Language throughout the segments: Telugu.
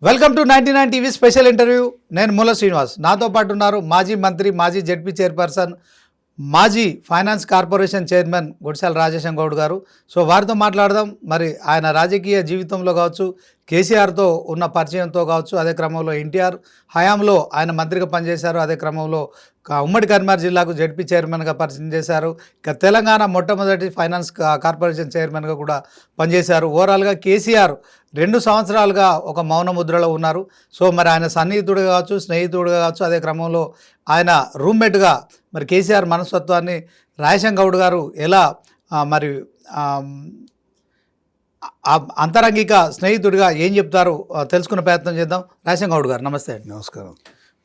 Welcome to 99 TV special interview. నేను మూల శ్రీనివాస్. నాతో పాటు ఉన్నారు మాజీ మంత్రి, మాజీ జెడ్పీ చైర్పర్సన్, మాజీ finance corporation chairman Gudishala Rajesham Goud గారు. సో వారితో మాట్లాడదాం. మరి ఆయన రాజకీయ జీవితంలో కావచ్చు, కేసీఆర్తో ఉన్న పరిచయంతో కావచ్చు, అదే క్రమంలో ఎన్టీఆర్ హయాంలో ఆయన మంత్రిగా పనిచేశారు. అదే క్రమంలో ఉమ్మడి కరీంనగర్ జిల్లాకు జెడ్పీ చైర్మన్గా పరిచయం చేశారు. ఇక తెలంగాణ మొట్టమొదటి ఫైనాన్స్ కార్పొరేషన్ చైర్మన్గా కూడా పనిచేశారు. ఓవరాల్గా కేసీఆర్ 2 సంవత్సరాలుగా ఒక మౌన ముద్రలో ఉన్నారు. సో మరి ఆయన సన్నిహితుడుగా కావచ్చు, స్నేహితుడుగా కావచ్చు, అదే క్రమంలో ఆయన రూమ్మేట్గా మరి కేసీఆర్ మనస్తత్వాన్ని రాజేశం గౌడ్ గారు ఎలా మరి అంతరంగిక స్నేహితుడిగా ఏం చెప్తారు తెలుసుకునే ప్రయత్నం చేద్దాం. రాజేశం గౌడ్ గారు నమస్తే అండి. నమస్కారం.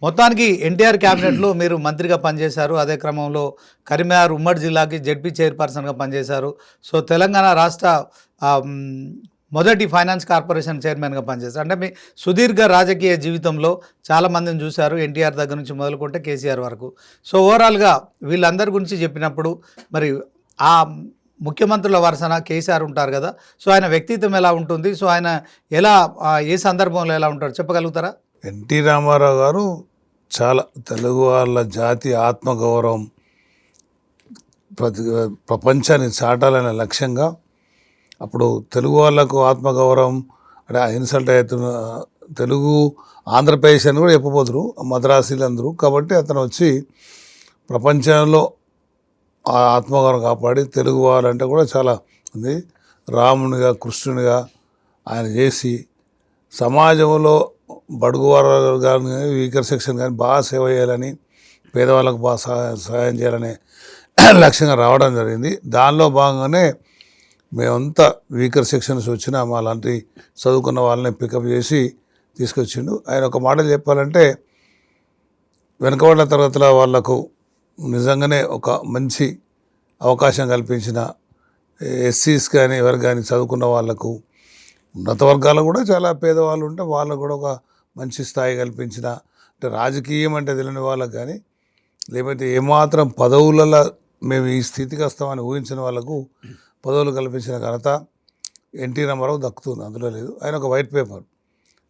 మొత్తానికి ఎన్టీఆర్ క్యాబినెట్లో మీరు మంత్రిగా పనిచేశారు. అదే క్రమంలో కరీంనగర్ ఉమ్మడి జిల్లాకి జెడ్పీ చైర్పర్సన్గా పనిచేశారు. సో తెలంగాణ రాష్ట్ర మొదటి ఫైనాన్స్ కార్పొరేషన్ చైర్మన్గా పనిచేశారు. అంటే మీ సుదీర్ఘ రాజకీయ జీవితంలో చాలామందిని చూశారు, ఎన్టీఆర్ దగ్గర నుంచి మొదలుకుంటే కేసీఆర్ వరకు. సో ఓవరాల్గా వీళ్ళందరి గురించి చెప్పినప్పుడు మరి ఆ ముఖ్యమంత్రుల వరుసన కేసీఆర్ ఉంటారు కదా, సో ఆయన వ్యక్తిత్వం ఎలా ఉంటుంది, సో ఆయన ఎలా ఏ సందర్భంలో ఎలా ఉంటారు చెప్పగలుగుతారా? ఎన్టీ రామారావు గారు చాలా తెలుగు వాళ్ళ జాతి ఆత్మగౌరవం ప్రపంచాన్ని చాటాలనే లక్ష్యంగా అప్పుడు తెలుగు వాళ్ళకు ఆత్మగౌరవం అంటే ఇన్సల్ట్ అవుతున్న తెలుగు ఆంధ్రప్రదేశ్ అని కూడా చెప్పబోతురు మద్రాసీలు అందరూ. కాబట్టి అతను వచ్చి ప్రపంచంలో ఆ ఆత్మగౌరవం కాపాడి తెలుగు వాళ్ళంటే కూడా చాలా ఉంది. రామునిగా కృష్ణునిగా ఆయన చేసి సమాజంలో బడుగు వర్గాలు కానీ వీకర్ సెక్షన్ కానీ బాగా సేవ చేయాలని, పేదవాళ్ళకు బాగా సహాయం చేయాలనే లక్ష్యంగా రావడం జరిగింది. దానిలో భాగంగానే మేమంతా వీకర్ సెక్షన్స్ వచ్చినా మా లాంటి చదువుకున్న వాళ్ళని పికప్ చేసి తీసుకొచ్చిండు. ఆయన ఒక మాట చెప్పాలంటే వెనుకబడిన తరగతుల వాళ్లకు నిజంగానే ఒక మంచి అవకాశం కల్పించిన ఎస్సీస్ కానీ ఎవరు కానీ చదువుకున్న వాళ్లకు, ఉన్నత వర్గాలు కూడా చాలా పేదవాళ్ళు ఉంటే వాళ్ళకు కూడా ఒక మంచి స్థాయి కల్పించిన, అంటే రాజకీయం అంటే తెలియని వాళ్ళకు కానీ లేకపోతే ఏమాత్రం పదవులలో మేము ఈ స్థితికి వస్తామని ఊహించిన వాళ్ళకు పదవులు కల్పించిన ఘనత ఎన్టీ రామారావు దక్కుతుంది, అందులో లేదు. ఆయన ఒక వైట్ పేపర్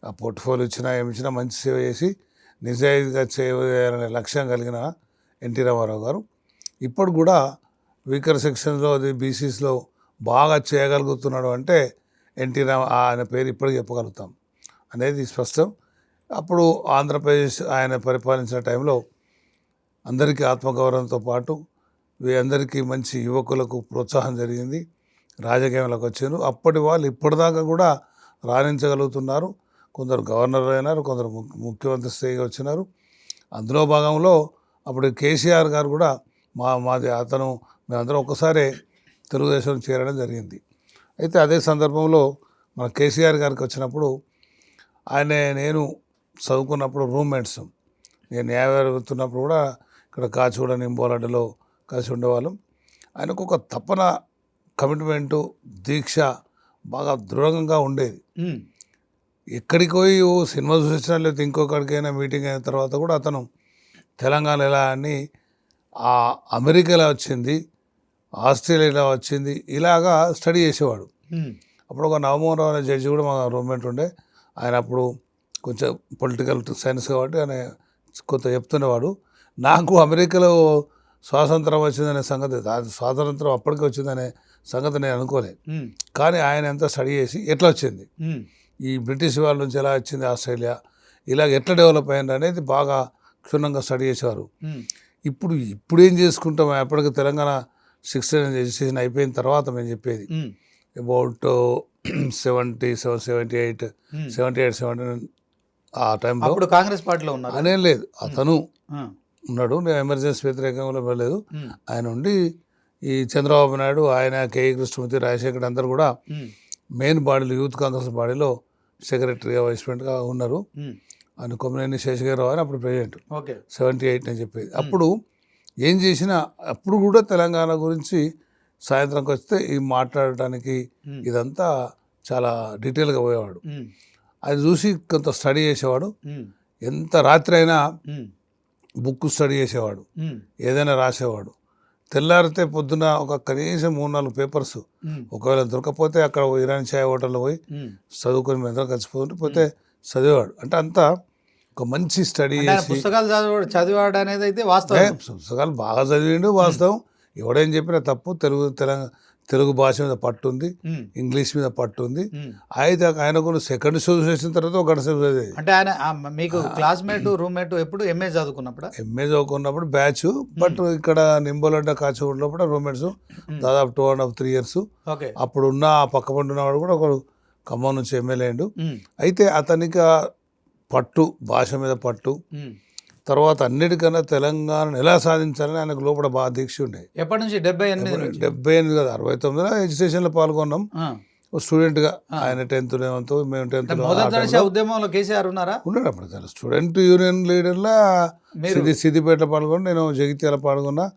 ఆ పోర్ట్ఫోలియో ఇచ్చినా ఏమిచ్చినా మంచి సేవ చేసి నిజాయితీగా చేయాలనే లక్ష్యం కలిగిన ఎన్టీ రామారావు గారు ఇప్పుడు కూడా వీకర్ సెక్షన్స్లో అది బీసీస్లో బాగా చేయగలుగుతున్నాడు అంటే ఆయన పేరు ఇప్పటికీ చెప్పగలుగుతాం అనేది స్పష్టం. అప్పుడు ఆంధ్రప్రదేశ్ ఆయన పరిపాలించిన టైంలో అందరికీ ఆత్మగౌరవంతో పాటు అందరికీ మంచి యువకులకు ప్రోత్సాహం జరిగింది, రాజకీయంలోకి వచ్చారు. అప్పటి వాళ్ళు ఇప్పటిదాకా కూడా రాణించగలుగుతున్నారు. కొందరు గవర్నర్ అయినారు, కొందరు ముఖ్యమంత్రి స్థాయిగా వచ్చినారు. అందులో భాగంలో అప్పుడు కేసీఆర్ గారు కూడా మాది అతను మేమందరం ఒక్కసారే తెలుగుదేశం చేరడం జరిగింది. అయితే అదే సందర్భంలో మన కేసీఆర్ గారికి వచ్చినప్పుడు నేను చదువుకున్నప్పుడు రూమ్మేట్స్, నేను న్యాయవాది వెళ్తున్నప్పుడు కూడా ఇక్కడ కాచిగూడ నింబోలడ్డలో కలిసి ఉండేవాళ్ళం. ఆయనకు ఒక తపన, కమిట్మెంటు, దీక్ష బాగా దృఢంగా ఉండేది. ఎక్కడికి పోయి సినిమా చూసినా లేకపోతే ఇంకొకడికైనా మీటింగ్ అయిన తర్వాత కూడా అతను తెలంగాణ ఎలా అని అమెరికాలో వచ్చింది, ఆస్ట్రేలియాలో వచ్చింది, ఇలాగా స్టడీ చేసేవాడు. అప్పుడు ఒక నవమోహన్ రావు అనే జడ్జి కూడా మా రూమ్మేట్ ఉండే. ఆయన అప్పుడు కొంచెం పొలిటికల్ సైన్స్ కాబట్టి ఆయన కొంత చెప్తున్నవాడు. నాకు అమెరికాలో స్వాతంత్రం వచ్చిందనే సంగతి, స్వాతంత్రం అప్పటికే వచ్చిందనే సంగతి నేను అనుకోలేదు. కానీ ఆయన ఎంత స్టడీ చేసి ఎట్లా వచ్చింది, ఈ బ్రిటిష్ వాళ్ళ నుంచి ఎలా వచ్చింది ఆస్ట్రేలియా, ఇలాగ ఎట్లా డెవలప్ అయింది అనేది బాగా క్షుణ్ణంగా స్టడీ చేసేవారు. ఇప్పుడు ఏం చేసుకుంటాం, ఎప్పటికీ తెలంగాణ 16 రిజిస్ట్రేషన్ అయిపోయిన తర్వాత మేము చెప్పేది అబౌట్ 77, 78, 79 ఆ టైంలో కాంగ్రెస్ పార్టీలో ఉన్నారు అనేం లేదు. అతను ఉన్నాడు, నేను ఎమర్జెన్సీ వ్యతిరేకంలో వెళ్ళలేదు. ఆయన ఉండి ఈ చంద్రబాబు నాయుడు, ఆయన కేఈ కృష్ణమూర్తి, రాజశేఖర్ అందరూ కూడా మెయిన్ బాడీలో యూత్ కాంగ్రెస్ బాడీలో సెక్రటరీగా, వైస్ ప్రెసిడెంట్గా ఉన్నారు. ఆయన కొమ్మనేని శేషగిరిరావు అని అప్పుడు ప్రెసిడెంట్. 78 అని చెప్పేది. అప్పుడు ఏం చేసినా అప్పుడు కూడా తెలంగాణ గురించి సాయంత్రంకి వస్తే ఈ మాట్లాడటానికి ఇదంతా చాలా డీటెయిల్గా పోయేవాడు. అది చూసి కొంత స్టడీ చేసేవాడు. ఎంత రాత్రి అయినా బుక్ స్టడీ చేసేవాడు, ఏదైనా రాసేవాడు. తెల్లారితే పొద్దున ఒక కనీసం 3-4 పేపర్స్, ఒకవేళ దొరకపోతే అక్కడ ఇరానీ ఛాయ్ హోటల్లో పోయి చదువుకొని మేము కలిసిపోతుంటే, పోతే చదివాడు. అంటే అంతా ఒక మంచి స్టడీ అంటే ఆయన చేసి పుస్తకాలు చదివాడు అనేది అయితే వాస్తవం. పుస్తకాలు బాగా చదివిండు, వాస్తవం. ఎవడేం చెప్పినా తప్పు. తెలుగు భాష మీద పట్టు ఉంది, ఇంగ్లీష్ మీద పట్టు ఉంది. అయితే ఆయనకు సెకండ్ షో చేసిన తర్వాత ఒక గంట సేపు చదివేది. అంటే ఆయన మీకు క్లాస్మేట్ రూమ్మేట్ ఎప్పుడు ఎంఏ చదువుకున్నప్పుడు ఎంఏ చదువుకున్నప్పుడు బ్యాచ్, బట్ ఇక్కడ నింబోలడ్డ కాచిగూడలో కూడా రూమ్మేట్స్ దాదాపు 2.5 3 years. ఓకే. అప్పుడు ఉన్న ఆ పక్క పంట ఉన్నవాడు కూడా ఒకడు ఖమ్మం నుంచి ఎమ్మెల్యే అయ్యిండు. అయితే అతనికి ఆ పట్టు, భాష మీద పట్టు, తర్వాత అన్నిటికన్నా తెలంగాణను ఎలా సాధించాలని ఆయనకు లోపల బాగా దీక్ష ఉండే. ఎప్పటి నుంచి 78 78 కదా 69లో ఎడ్యుకేషన్లో పాల్గొన్నాం స్టూడెంట్గా. ఆయన 10th 11th, మేము 10th ఉద్యమంలో కేసీఆర్ ఉన్నారా? ఉన్నాడు. అప్పుడు కదా స్టూడెంట్ యూనియన్ లీడర్లా సిద్దిపేటలో పాల్గొని, నేను జగిత్యాల పాల్గొన్నా.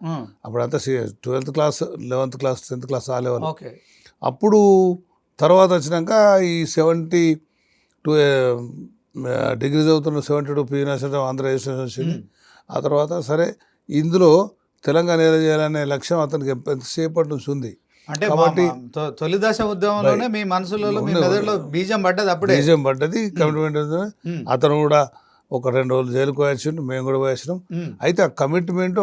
అప్పుడంతా 12th class 11th class 10th class ఆలేవాళ్ళు. అప్పుడు తర్వాత వచ్చినాక ఈ 72 డిగ్రీ చదువుతున్న 72 యూనివర్సిటీ ఆంధ్ర రిజిస్ట్రేషన్ వచ్చింది. ఆ తర్వాత సరే ఇందులో తెలంగాణ ఎలా చేయాలనే లక్ష్యం అతనికి ఎంతసేపటి నుంచి ఉంది. అంటే కాబట్టి తొలి దశ ఉద్యమంలోనే మీ మనసులో మీ మెదడులో బీజం పడ్డది. అప్పుడే బీజం పడ్డది, కమిట్మెంట్. అతను కూడా ఒక 2 రోజులు జైలుకు పోయాడు, మేము కూడా పోయాం. అయితే ఆ కమిట్మెంట్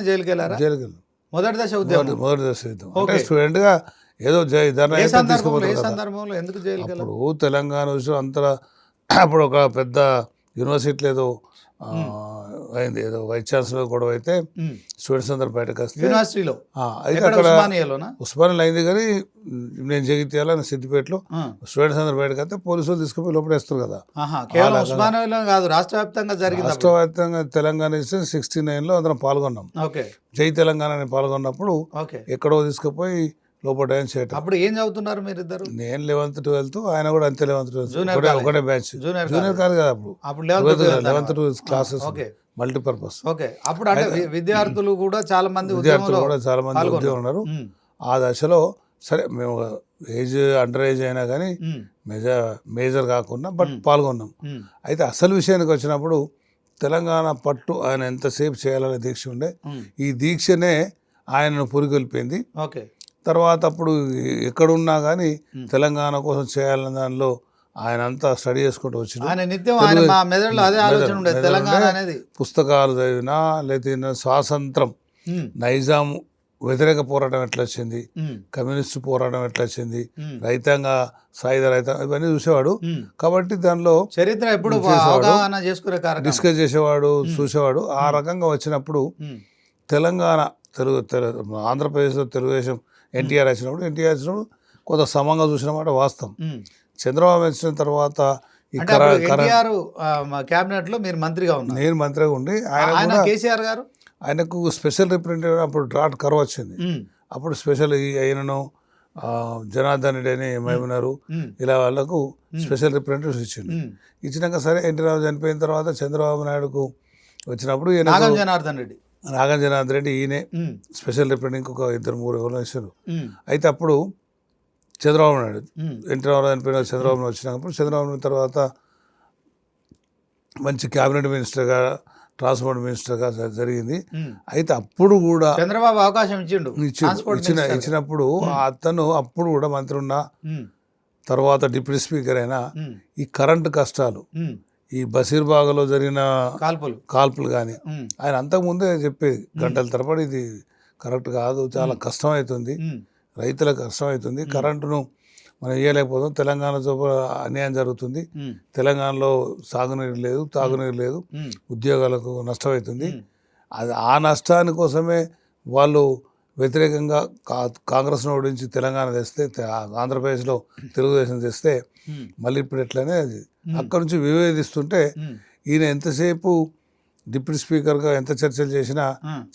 జైలుకి వెళ్ళారు. మొదటి దశ ఉద్యమం అంటే స్టూడెంట్గా ఏదో సందర్భంలో ఎందుకు జైలుకి వెళ్ళారు? అప్పుడు తెలంగాణ విషయం అంతా అప్పుడు ఒక పెద్ద యూనివర్సిటీలో ఏదో అయింది, ఏదో వైస్ ఛాన్సలర్ గొడవ అయితే స్టూడెంట్స్ అందరు బయటకు వస్తే యూనివర్సిటీలో అయితే అక్కడ ఉస్మానియాలో అయింది. కానీ నేను జగిత్యాల సిద్దిపేటలో స్టూడెంట్స్ అందరు బయటకు వస్తే పోలీసులు తీసుకుపోయి లోపడేస్తారు కదా. రాష్ట్ర వ్యాప్తంగా జరిగింది. రాష్ట్ర వ్యాప్తంగా తెలంగాణ 69లో అందరం పాల్గొన్నాం. జై తెలంగాణ అని పాల్గొన్నప్పుడు ఎక్కడో తీసుకుపోయి లోపల చేయటం. అప్పుడు ఏం చదువుతున్నారు మీరు ఇద్దరు? నేను 11th 12th, ఆయన కూడా అంతే 11th 12th, ఒకటే బ్యాచ్. జూనియర్ కాదు కదా అప్పుడు 11th 12th క్లాసెస్ మల్టీపర్పస్. అప్పుడు అంటే విద్యార్థులు కూడా చాలా మంది ఉద్యోగం ఉన్నారు. ఆ దశలో సరే మేము ఏజ్ అండర్ ఏజ్ అయినా కానీ మేజర్ కాకుండా బట్ పాల్గొన్నాం. అయితే అసలు విషయానికి వచ్చినప్పుడు తెలంగాణ పట్టు ఆయన ఎంతసేపు చేయాలనే దీక్ష ఉండే. ఈ దీక్షనే ఆయనను పురికొల్పింది. తర్వాత అప్పుడు ఎక్కడున్నా కానీ తెలంగాణ కోసం చేయాలన్న దానిలో ఆయన అంతా స్టడీ చేసుకుంటూ వచ్చిన పుస్తకాలు చదివినా, లేదా స్వాతంత్రం, నైజాం వ్యతిరేక పోరాటం ఎట్లా వచ్చింది, కమ్యూనిస్టు పోరాటం ఎట్లా వచ్చింది, రైతాంగ సాయుధ రైతాంగం, ఇవన్నీ చూసేవాడు. కాబట్టి దానిలో చరిత్ర ఎప్పుడు డిస్కస్ చేసేవాడు, చూసేవాడు. ఆ రకంగా వచ్చినప్పుడు తెలంగాణ ఆంధ్రప్రదేశ్లో తెలుగుదేశం ఎన్టీఆర్ వచ్చినప్పుడు కొంత సమంగా చూసినమాట వాస్తవం. చంద్రబాబు వచ్చిన తర్వాత క్యాబినెట్ లో మీరు మంత్రిగా ఉన్నారు. నేను మంత్రిగా ఉండి ఆయన కేసీఆర్ గారు ఆయనకు స్పెషల్ రిప్రజెంటేటివ్. అప్పుడు డ్రాట్ కరువు వచ్చింది. అప్పుడు స్పెషల్ ఆయనను జనార్దన్ రెడ్డి అని ఏమైనారు ఇలా వాళ్ళకు స్పెషల్ రిప్రజెంటేటివ్స్ ఇచ్చిండు. ఇచ్చినాక సరే ఎన్టీ రావు చనిపోయిన తర్వాత చంద్రబాబు నాయుడుకు వచ్చినప్పుడు నాగం జనార్దన్ రెడ్డి ఈయనే స్పెషల్ రిప్రజెంటేటివ్, ఇంకొక 2 3 ఎవరు ఇచ్చారు. అయితే అప్పుడు చంద్రబాబు నాయుడు ఎన్టీ రావు చనిపోయిన చంద్రబాబు వచ్చినప్పుడు చంద్రబాబు తర్వాత మంచి క్యాబినెట్ మినిస్టర్గా, ట్రాన్స్పోర్ట్ మినిస్టర్గా జరిగింది. అయితే అప్పుడు కూడా చంద్రబాబు అవకాశం ఇచ్చినప్పుడు అతను అప్పుడు కూడా మంత్రి ఉన్న తర్వాత డిప్యూటీ స్పీకర్ అయినా ఈ కరెంటు కష్టాలు, ఈ బషీర్బాగ్లో జరిగిన కాల్పులు కానీ ఆయన అంతకుముందే చెప్పేది గంటల తరబడి ఇది కరెక్ట్ కాదు, చాలా కష్టమవుతుంది, రైతులకు కష్టమవుతుంది, కరెంటును మనం ఇవ్వలేకపోతాం, తెలంగాణ అన్యాయం జరుగుతుంది, తెలంగాణలో సాగునీరు లేదు, తాగునీరు లేదు, ఉద్యోగాలకు నష్టమవుతుంది. అది ఆ నష్టాని కోసమే వాళ్ళు వ్యతిరేకంగా కాంగ్రెస్ను ఓడించి తెలంగాణ తెస్తే, ఆంధ్రప్రదేశ్లో తెలుగుదేశం తెస్తే మళ్ళీ ఇప్పుడు ఎట్లనే అది అక్కడ నుంచి విభేదిస్తుంటే ఈయన ఎంతసేపు డిప్యూటీ స్పీకర్గా ఎంత చర్చలు చేసినా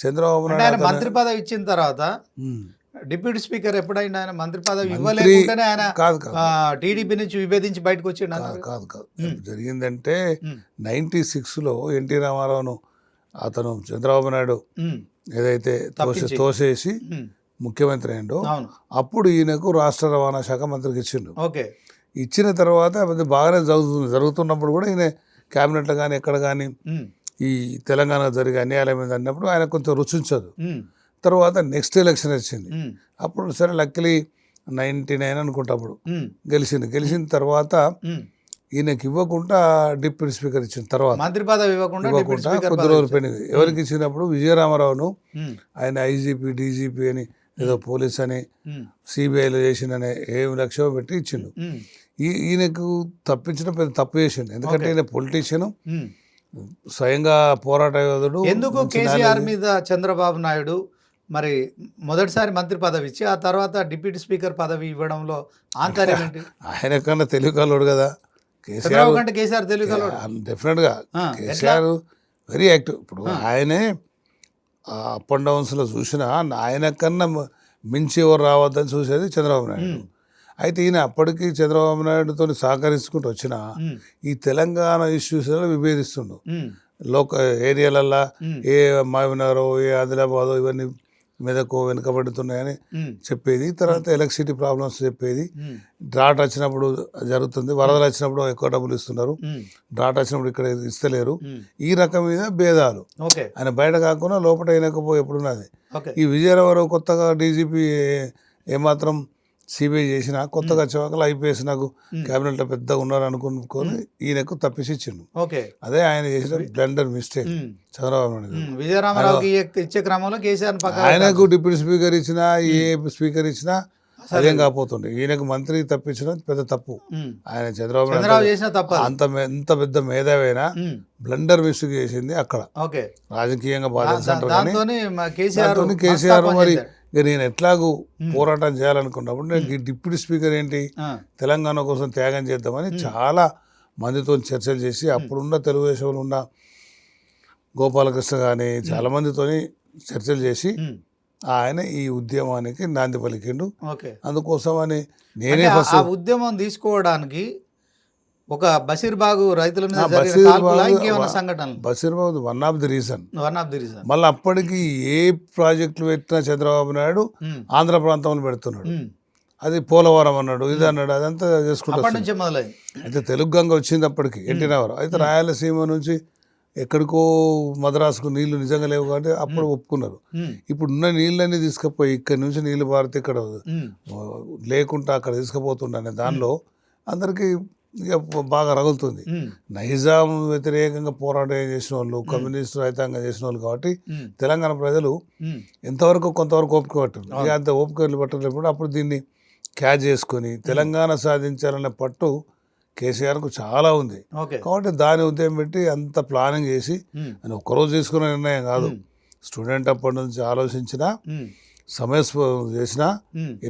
చంద్రబాబు నాయుడు మంత్రి పదవి ఇచ్చిన తర్వాత డిప్యూటీ స్పీకర్ ఎప్పుడైనా ఆయన మంత్రి పదవి ఇవ్వలేకుండానే ఆయన టీడీపీ నుంచి విభేదించి బయటకు వచ్చిండు? కాదు. జరిగిందంటే 96లో ఎన్టీ రామారావును అతను చంద్రబాబు నాయుడు ఏదైతే తోసేసి ముఖ్యమంత్రి అయిండో అప్పుడు ఈయనకు రాష్ట్ర రవాణా శాఖ మంత్రికి ఇచ్చిండు. ఇచ్చిన తర్వాత బాగానే జరుగుతున్నప్పుడు కూడా ఈయన క్యాబినెట్లో కానీ ఎక్కడ కానీ ఈ తెలంగాణ జరిగే అన్యాయాల మీద అన్నప్పుడు ఆయన కొంచెం రుచించదు. తర్వాత నెక్స్ట్ ఎలక్షన్ వచ్చింది. అప్పుడు సరే లక్కలీ 99 అనుకుంటా అప్పుడు గెలిచిన తర్వాత ఈయనకి ఇవ్వకుండా డిప్యూటీ స్పీకర్ ఇచ్చిన తర్వాత మంత్రి పదవి ఇవ్వకుండా డిప్యూటీ స్పీకర్ కొద్ది పదవి రోజులు ఇచ్చారు. పెరిగింది. ఎవరికి ఇచ్చినప్పుడు విజయరామారావును ఉమ్, ఆయన ఐజీపీ డీజీపీ అని ఏదో పోలీస్ అని ఉమ్, సిబిఐలో చేసిండనే 7 లక్షలు పెట్టి ఇచ్చిండు. ఉమ్, ఈయనకు తప్పించడం పెద్ద తప్పు చేసిండు. ఎందుకంటే ఈయన పొలిటీషియన్, ఉమ్. స్వయంగా పోరాట యోధుడు. ఎందుకు మంచి కేసీఆర్ నాయకుడు. మీద చంద్రబాబు నాయుడు మరి మొదటిసారి మంత్రి పదవి ఇచ్చి ఆ తర్వాత డిప్యూటీ స్పీకర్ పదవి ఇవ్వడంలో ఆంతర్యం ఏంటి? ఆయన కన్నా తెలివికల్లోడు కదా కేసీఆర్. చంద్రబాబు కంటే కేసీఆర్ తెలుగు డెఫినెట్గా కేసీఆర్ వెరీ యాక్టివ్. ఇప్పుడు ఆయనే అప్ అండ్ డౌన్స్లో చూసినా ఆయన కన్నా మించి ఎవరు రావద్దని చూసేది చంద్రబాబు నాయుడు. అయితే ఈయన అప్పటికి చంద్రబాబు నాయుడుతో సహకరించుకుంటూ వచ్చిన ఈ తెలంగాణ ఇష్యూస్లో విభేదిస్తుండు. ఏరియాలల్లో ఏ మహబూబ్నగర్, ఏ ఆదిలాబాద్ ఇవన్నీ మెదకు వెనుకబడుతున్నాయని చెప్పేది. తర్వాత ఎలక్ట్రిసిటీ ప్రాబ్లమ్స్ చెప్పేది. డ్రాట్ వచ్చినప్పుడు జరుగుతుంది, వరదలు వచ్చినప్పుడు ఎక్కువ డబ్బులు ఇస్తున్నారు, డ్రాట్ వచ్చినప్పుడు ఇక్కడ ఇస్తలేరు. ఈ రకమైన భేదాలు ఆయన బయట కాకుండా లోపల అయినకపోయి ఎప్పుడున్నది. ఈ విజయరామారావు కొత్తగా డీజీపీ ఏమాత్రం సిబిఐ చేసిన కొత్తగా చౌకలు ఐపీఎస్ నాకు క్యాబినెట్లో పెద్దగా ఉన్నారు అనుకుని ఈయనకు తప్పిసి ఇచ్చిండు. అదే ఆయన చేసిన బ్లండర్ మిస్టేక్ చంద్రబాబు నాయుడు. విజయరామారావుకి ఇచ్చే క్రమంలో కేసీఆర్ ఆయనకు డిప్యూటీ స్పీకర్ ఇచ్చినా ఏ స్పీకర్ ఇచ్చినా అదేం కాకపోతుండే. ఈయనకు మంత్రి తప్పించడం పెద్ద తప్పు. ఆయన చంద్రబాబు నాయుడు చేసిన తప్ప ఎంత పెద్ద మేధావైనా బ్లండర్ మిస్టేక్ చేసింది అక్కడ. రాజకీయంగా బాధించారు కేసీఆర్. మరి ఇక నేను ఎట్లాగూ పోరాటం చేయాలనుకున్నప్పుడు నేను డిప్యూటీ స్పీకర్ ఏంటి తెలంగాణ కోసం త్యాగం చేద్దామని చాలా మందితో చర్చలు చేసి అప్పుడున్న తెలుగుదేశంలో ఉన్న గోపాలకృష్ణ కానీ చాలా మందితోని చర్చలు చేసి ఆయన ఈ ఉద్యమానికి నాంది పలికిండు. అందుకోసమని నేనే ఫస్ట్ ఉద్యమం తీసుకోవడానికి ఒక బషీర్బాగు రైతుల మీద Basheerbagh one of the reason. మళ్ళీ అప్పటికి ఏ ప్రాజెక్టులు పెట్టినా చంద్రబాబు నాయుడు ఆంధ్ర ప్రాంతంలో పెడుతున్నాడు. అది పోలవరం అన్నాడు, ఇది అన్నాడు, అదంతా చేసుకుంటాడు. అయితే తెలుగు గంగ వచ్చింది అప్పటికి ఎన్టీఆర్. అయితే రాయలసీమ నుంచి ఎక్కడికో మద్రాసుకు నీళ్లు నిజంగా లేవు కాబట్టి అప్పుడు ఒప్పుకున్నారు. ఇప్పుడు ఉన్న నీళ్ళని తీసుకుపోయి ఇక్కడి నుంచి నీళ్లు పారితే ఇక్కడ లేకుండా అక్కడ తీసుకుపోతుండే దానిలో అందరికీ ఇక బాగా రగులుతుంది. నైజాం వ్యతిరేకంగా పోరాటం చేసిన వాళ్ళు, కమ్యూనిస్టు రైతాంగం చేసిన వాళ్ళు కాబట్టి తెలంగాణ ప్రజలు ఎంతవరకు కొంతవరకు ఓపిక పట్టారు. ఇక అంత ఓపిక పట్టలేప్పుడు అప్పుడు దీన్ని క్యాచ్ చేసుకొని తెలంగాణ సాధించాలనే పట్టు కేసీఆర్కు చాలా ఉంది. కాబట్టి దాని ఉద్యమం పెట్టి అంత ప్లానింగ్ చేసి అని ఒక్కరోజు తీసుకునే నిర్ణయం కాదు. స్టూడెంట్ అప్పటి నుంచి ఆలోచించిన సమయస్ఫూర్తి చేసిన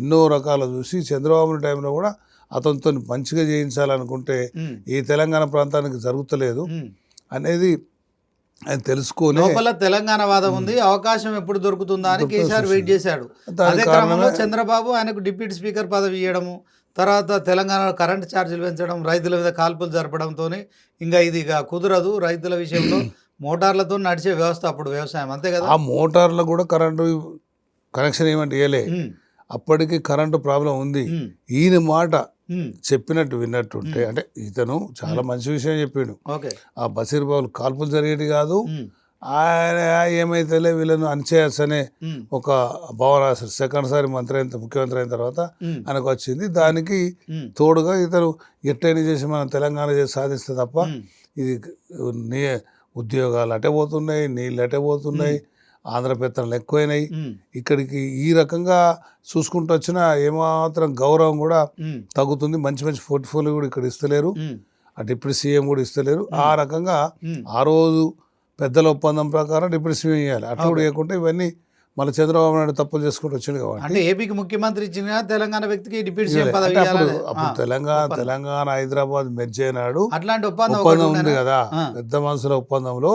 ఎన్నో రకాలు చూసి చంద్రబాబు టైంలో కూడా అతనితో మంచిగా చేయించాలనుకుంటే ఈ తెలంగాణ ప్రాంతానికి జరుగుతలేదు అనేది ఆయన తెలుసుకొని తెలంగాణ వాదం ఉంది, అవకాశం ఎప్పుడు దొరుకుతుందా అని కేసీఆర్ వెయిట్ చేశాడు. అదే క్రమంలో చంద్రబాబు ఆయనకు డిప్యూటీ స్పీకర్ పదవి ఇవ్వడము, తర్వాత తెలంగాణలో కరెంటు ఛార్జీలు పెంచడం, రైతుల మీద కాల్పులు జరపడంతో ఇంకా ఇది ఇక కుదరదు. రైతుల విషయంలో మోటార్లతో నడిచే వ్యవస్థ అప్పుడు వ్యవసాయం అంతే కదా. ఆ మోటార్లకు కూడా కరెంటు కనెక్షన్ ఏమంటే ఇవ్వలే. అప్పటికి కరెంటు ప్రాబ్లం ఉంది. ఈయన మాట చెప్పినట్టు విన్నట్టుంటే అంటే ఇతను చాలా మంచి విషయం చెప్పిండు. ఆ బషీర్బాబు కాల్పులు జరిగేది కాదు, ఆయన ఏమైతే వీళ్ళను అణచేయచ్చనే ఒక భావన సెకండ్ సారి ముఖ్యమంత్రి అయిన తర్వాత ఆయనకు వచ్చింది. దానికి తోడుగా ఇతను ఎట్టైనా చేసి మనం తెలంగాణ చేసి సాధిస్తే తప్ప ఇది ఉద్యోగాలు అటే పోతున్నాయి, నీళ్ళు అటే పోతున్నాయి, ఆంధ్ర పెత్తనాలు ఎక్కువైనాయి, ఇక్కడికి ఈ రకంగా చూసుకుంటూ వచ్చినా ఏమాత్రం గౌరవం కూడా తగ్గుతుంది. మంచి మంచి పోర్ట్ఫోలియో కూడా ఇక్కడ ఇస్తలేరు, ఆ డిప్యూటీ సీఎం కూడా ఇస్తలేరు. ఆ రకంగా ఆ రోజు పెద్దల ఒప్పందం ప్రకారం డిప్యూటీ సీఎం ఇవ్వాలి. అట్లా కూడా ఇవ్వకుంటే ఇవన్నీ మళ్ళీ చంద్రబాబు నాయుడు తప్పులు చేసుకుంటూ వచ్చింది కాబట్టి అంటే ఏపీకి ముఖ్యమంత్రి ఇచ్చిన తెలంగాణ వ్యక్తికి డిప్యూటీ సీఎం పదవి అప్పుడు తెలంగాణ హైదరాబాద్ మెర్జ్ అయినాడు, అట్లాంటి ఒప్పందం ఉంది కదా. పెద్ద మనుషుల ఒప్పందంలో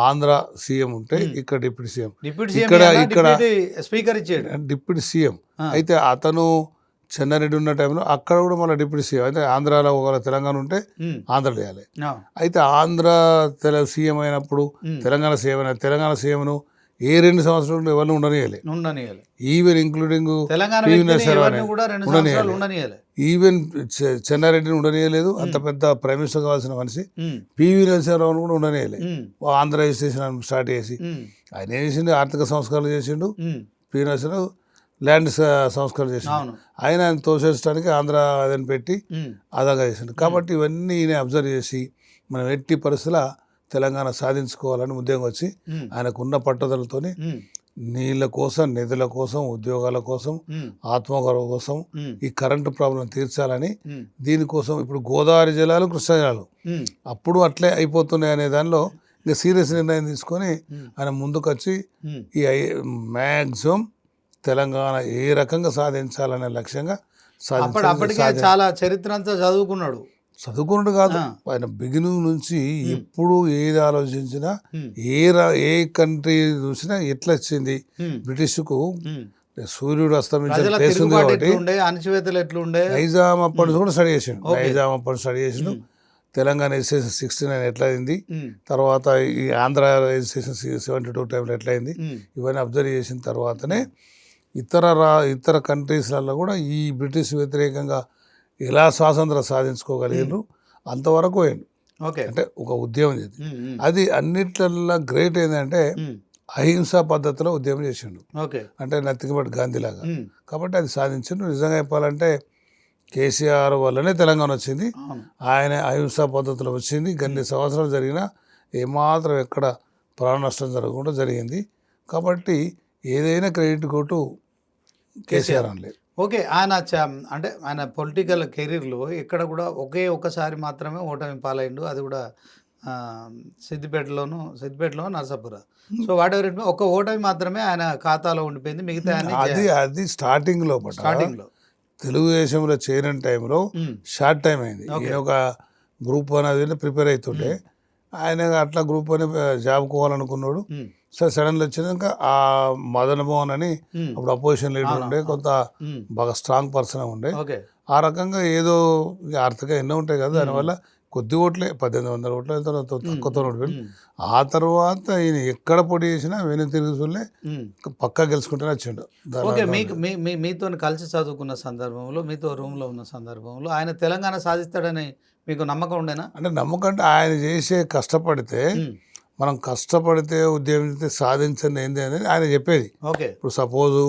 ఆంధ్ర సీఎం ఉంటే ఇక్కడ డిప్యూటీ సీఎం, ఇక్కడ స్పీకర్ ఇచ్చాడు డిప్యూటీ సీఎం. అయితే అతను చెన్నారెడ్డి ఉన్న టైంలో అక్కడ కూడా మళ్ళీ డిప్యూటీ సీఎం. అయితే ఆంధ్రాలో ఒకవేళ తెలంగాణ ఉంటే ఆంధ్ర చేయాలి. అయితే ఆంధ్ర సీఎం అయినప్పుడు తెలంగాణ సీఎం అయిన తెలంగాణ సీఎంను ఏ 2 సంవత్సరాలు ఎవరిని ఉండనియాలి, ఈవెన్ ఇంక్లూడింగ్ ఈవెన్ చెన్నారెడ్డిని ఉండనియలేదు. అంత పెద్ద ప్రైమ్ మినిస్టర్ కావాల్సిన మనిషి. పివి నరసింహారావును కూడా ఉండనియలే. ఆంధ్ర రిజిస్ట్రేషన్ స్టార్ట్ చేసి ఆయన ఏం చేసిండు, ఆర్థిక సంస్కరణలు చేసిండు. పివి నరసింహారావు ల్యాండ్ సంస్కరణ చేసిండు. అవును. ఆయన తోసేయడానికి ఆంధ్ర అదని పెట్టి అదాగా చేసిండు. కాబట్టి ఇవన్నీ ఈయన అబ్జర్వ్ చేసి మనం ఎట్టి పరిస్థితుల తెలంగాణ సాధించుకోవాలని ఉద్యోగం వచ్చి ఆయనకున్న పట్టుదలతోని నీళ్ళ కోసం, నిధుల కోసం, ఉద్యోగాల కోసం, ఆత్మగౌరవం కోసం, ఈ కరెంటు ప్రాబ్లం తీర్చాలని, దీనికోసం ఇప్పుడు గోదావరి జలాలు, కృష్ణా జలాలు అప్పుడు అట్లే అయిపోతున్నాయి అనే దానిలో ఇంకా సీరియస్ నిర్ణయం తీసుకొని ఆయన ముందుకొచ్చి ఈ మ్యాక్సిమం తెలంగాణ ఏ రకంగా సాధించాలనే లక్ష్యంగా అప్పటికే చాలా చరిత్ర అంతా చదువుకున్నాడు. చదువుకున్నాడు కాదు, ఆయన బిగినింగ్ నుంచి ఎప్పుడు ఏది ఆలోచించినా ఏ కంట్రీ చూసినా ఎట్లా వచ్చింది బ్రిటిష్కు సూర్యుడు అస్తమించిన ప్లేస్ ఉంది కాబట్టి అణచివేతలు ఎట్లుండే నైజాం అప్పటి నుంచి కూడా స్టడీ చేసిండు. నైజాం అప్పటి స్టడీ చేసిండు. తెలంగాణ రిజిస్ట్రేషన్ 69 ఎట్లా అయింది, తర్వాత ఈ ఆంధ్ర రిజిస్ట్రేషన్ 72 టైంలో ఎట్లా అయింది, ఇవన్నీ అబ్జర్వ్ చేసిన తర్వాతనే ఇతర కంట్రీస్లలో కూడా ఈ బ్రిటిష్ వ్యతిరేకంగా ఎలా స్వాతంత్రం సాధించుకోగలిగారు అంతవరకు పోయిండు. అంటే ఒక ఉద్యమం చేసి అది అన్నిట్లల్లో గ్రేట్ ఏంటంటే అహింసా పద్ధతిలో ఉద్యమం చేసిండు. అంటే నథింగ్ బట్ గాంధీలాగా. కాబట్టి అది సాధించిండు. నిజంగా చెప్పాలంటే కేసీఆర్ వల్లనే తెలంగాణ వచ్చింది. ఆయన అహింసా పద్ధతిలో వచ్చింది. గన్ని సంవత్సరాలు జరిగినా ఏమాత్రం ఎక్కడ ప్రాణ నష్టం జరగకుండా జరిగింది. కాబట్టి ఏదైనా క్రెడిట్ కొట్టు కేసీఆర్ అనలేదు. ఆయన అంటే ఆయన పొలిటికల్ కెరీర్లో ఎక్కడ కూడా ఒక్కసారి మాత్రమే ఓటమి పాలైండు. అది కూడా సిద్దిపేటలో నరసాపుర. సో వాటెవర్ ఒక ఓటమి మాత్రమే ఆయన ఖాతాలో ఉండిపోయింది. మిగతా అది స్టార్టింగ్ లో తెలుగుదేశంలో చేరిన టైంలో షార్ట్ టైం అయింది. ఈయన ఒక గ్రూప్ అనేది ప్రిపేర్ అవుతుండే, ఆయన అట్లా గ్రూప్ అని జాబ్ కోవాలనుకున్నాడు. సరే సడన్గా వచ్చినాక ఆ మదన్ మోహన్ అని అప్పుడు అపోజిషన్ లీడర్ ఉండే, కొంత బాగా స్ట్రాంగ్ పర్సన్ ఉండే. ఆ రకంగా ఏదో ఆర్థిక ఎన్నో ఉంటాయి కదా, దానివల్ల కొద్ది ఓట్లే 1800 ఓట్ల తక్కువతో ఓడిపోయింది. ఆ తర్వాత ఈయన ఎక్కడ పోటీ చేసినా వెను తిరిగి చూడలే, పక్కా గెలుచుకుంటూనే వచ్చిండు. మీతో కలిసి చదువుకున్న సందర్భంలో, మీతో రూమ్లో ఉన్న సందర్భంలో ఆయన తెలంగాణ సాధిస్తాడని మీకు నమ్మకం ఉండేనా? అంటే నమ్మకం అంటే ఆయన చేసే కష్టపడితే, మనం కష్టపడితే ఉద్యమిస్తే సాధించండి ఏంది అనేది ఆయన చెప్పేది. ఇప్పుడు సపోజు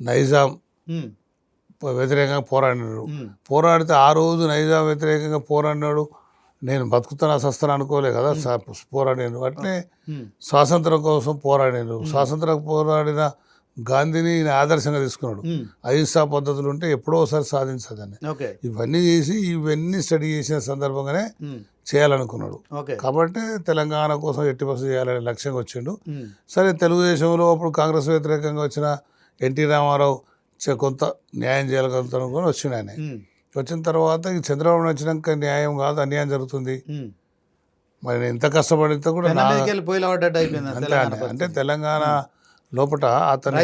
నైజాం వ్యతిరేకంగా పోరాడితే ఆ రోజు నైజాం వ్యతిరేకంగా పోరాడినాడు, నేను బతుకుతాను సస్తాను అనుకోలే కదా, పోరాడాను. అట్లే స్వాతంత్రం కోసం పోరాడాను. స్వాతంత్రం పోరాడిన గాంధీని ఆదర్శంగా తీసుకున్నాడు. అహింసా పద్ధతులు ఉంటే ఎప్పుడో ఒకసారి సాధించదని ఇవన్నీ చేసి ఇవన్నీ స్టడీ చేసిన సందర్భంగానే చేయాలనుకున్నాడు. కాబట్టి తెలంగాణ కోసం ఎట్టి బస్సు చేయాలనే లక్ష్యంగా వచ్చిండు. సరే తెలుగుదేశంలో అప్పుడు కాంగ్రెస్ వ్యతిరేకంగా వచ్చిన ఎన్టీ రామారావు కొంత న్యాయం చేయగలుగుతాను కూడా వచ్చిండు. ఆయన వచ్చిన తర్వాత ఈ చంద్రబాబు వచ్చినాక న్యాయం కాదు అన్యాయం జరుగుతుంది. మరి నేను ఎంత కష్టపడితే కూడా అంటే తెలంగాణ లోపల అతను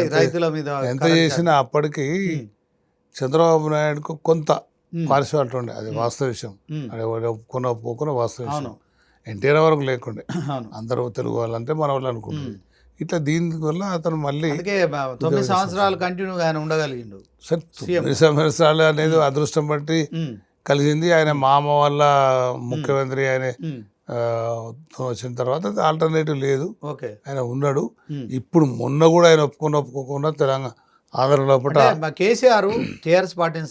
ఎంత చేసినా అప్పటికి చంద్రబాబు నాయుడుకు కొంత పార్శ్వాలిటీ ఉండే, అది వాస్తవ విషయం. అది ఒప్పుకున్న వాస్తవ విషయం. ఎన్టీఆర్ వరకు లేకుండే, అందరూ తెలుగు వాళ్ళంటే మన వాళ్ళు అనుకుంటుంది. ఇట్లా దీని వల్ల అతను మళ్ళీ 9 సంవత్సరాలు కంటిన్యూగా ఆయన ఉండగలిగిండు. సరే 9 సంవత్సరాలు అనేది అదృష్టం బట్టి కలిసింది. ఆయన మామ వల్ల ముఖ్యమంత్రి ఆయన వచ్చిన తర్వాత ఆల్టర్నేటివ్ లేదు, ఆయన ఉన్నాడు. ఇప్పుడు మొన్న కూడా ఆయన ఒప్పుకోకుండా తెలంగాణ ఆంధ్ర లోపల కేసీఆర్ టీఆర్ఎస్ పార్టీని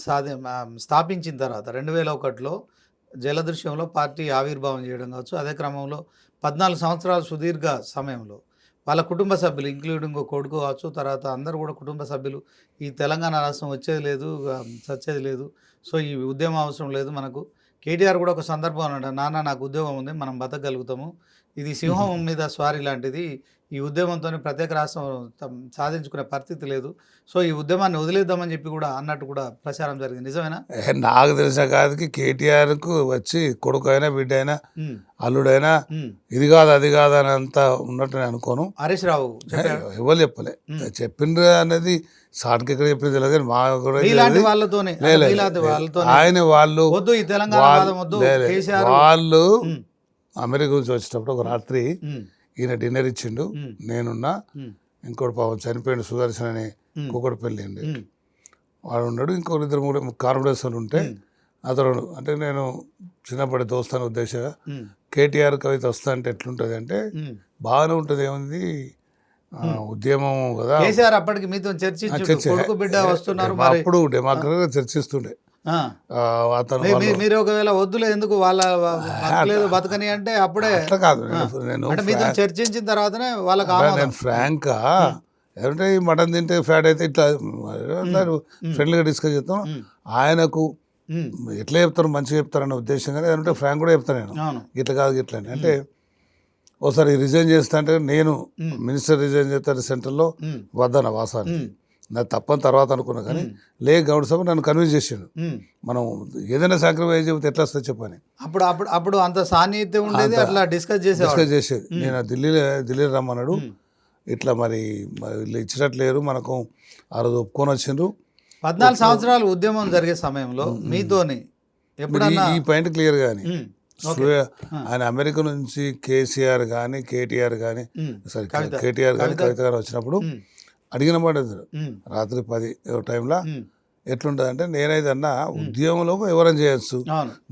స్థాపించిన తర్వాత 2001లో జలదృశ్యంలో పార్టీ ఆవిర్భావం చేయడం కావచ్చు. అదే క్రమంలో 14 సంవత్సరాల సుదీర్ఘ సమయంలో వాళ్ళ కుటుంబ సభ్యులు ఇంక్లూడింగ్ కొడుకు కావచ్చు, తర్వాత అందరూ కూడా కుటుంబ సభ్యులు ఈ తెలంగాణ రాష్ట్రం వచ్చేది లేదు, చచ్చేది లేదు, సో ఈ ఉద్యమం అవసరం లేదు మనకు. కేటీఆర్ కూడా ఒక సందర్భం అన్నాడు, నాన్న నాకు ఉద్యోగం ఉంది, మనం బతకగలుగుతాము, ఇది సింహం మీద స్వారీ లాంటిది, ఈ ఉద్యమంతో ప్రత్యేక రాష్ట్రం సాధించుకునే పరిస్థితి లేదు, సో ఈ ఉద్యమాన్ని వదిలేద్దామని చెప్పి కూడా అన్నట్టు కూడా ప్రచారం జరిగింది. నిజమేనా? నాకు తెలిసిన కాదుకి కేటీఆర్కు వచ్చి కొడుకు అయినా బిడ్డ అయినా అల్లుడైనా ఇది కాదు అది కాదు అని అంతా ఉన్నట్టు నేను అనుకోను. హరీష్ రావు ఎవరు చెప్పలే, చెప్పిండ్రు అనేది సాటికి ఎక్కడ చెప్పింది తెలియదు కానీ మా కూడా ఆయన వాళ్ళు అమెరికా నుంచి వచ్చేటప్పుడు ఒక రాత్రి ఈయన డిన్నర్ ఇచ్చిండు, నేనున్నా, ఇంకోటి పాపం చనిపోయిండు సుదర్శన్ అని కూకట్పల్లి అండి, వాడు ఉన్నాడు, ఇంకొక 2-3 కాన్ఫిడెన్స్ ఉంటే అతడు అంటే నేను చిన్నప్పటి దోస్తాను ఉద్దేశంగా కేటీఆర్ కవిత వస్తా అంటే ఎట్లుంటుంది అంటే బాగానే ఉంటుంది, ఏముంది ఉద్యమం కదా. కేసీఆర్ అప్పటికి మీతో చర్చించు కొడుకు బిడ్డ వస్తున్నారు మరి అప్పుడు డెమోక్రట్గా చర్చిస్తుండే. ఆ. అతను మీరు ఒకవేళ వద్దులే ఎందుకు వాళ్ళ బతకలేదు బతకని అంటే అప్పుడే అట్లా కాదు, నేను అంటే మీతో చర్చించిన తర్వాతనే వాళ్ళకి నేను ఫ్రాంక్గా ఏమంటే ఈ మటన్ తింటే ఫ్యాట్ అయితే ఇట్లా ఫ్రెండ్లీగా డిస్కస్ చేస్తాం. ఆయనకు ఎట్లా చెప్తారు, మంచిగా చెప్తారన్న ఉద్దేశంగానే ఏదంటే ఫ్రాంక్ కూడా చెప్తాను నేను, ఇట్లా కాదు ఇట్లా అని. అంటే ఒకసారి రిజైన్ చేస్తా అంటే నేను మినిస్టర్ రిజైన్ చేస్తాను సెంటర్లో వద్దన వాసాన్ని, నాకు తప్పని తర్వాత అనుకున్నా. కానీ గౌడ్ సభ నన్ను కన్విన్స్ చేసాడు, మనం ఏదైనా సాక్రిఫైస్ చెబితే ఎట్లా వస్తుంది చెప్పని. అప్పుడు అప్పుడు అప్పుడు అంత సాన్నిహిత్యం ఉండేది, అట్లా డిస్కస్ చేసేది. నేను ఢిల్లీ రమ్మన్నాడు, ఇట్లా మరి వీళ్ళు ఇచ్చినట్లేరు, మనకు ఆ రోజు ఒప్పుకొని వచ్చిండ్రు. 14 సంవత్సరాలు ఉద్యమం జరిగే సమయంలో మీతోని ఎప్పుడన్నా ఈ పాయింట్ క్లియర్ కానీ ఆయన అమెరికా నుంచి కేసీఆర్ కానీ కేటీఆర్ కానీ కేటీఆర్ కానీ కవిత గారు వచ్చినప్పుడు అడిగిన మాట రాత్రి 10 టైంలో ఎట్లుంటుంది అంటే, నేనైతే అన్నా ఉద్యమంలో ఎవరైనా చేయొచ్చు,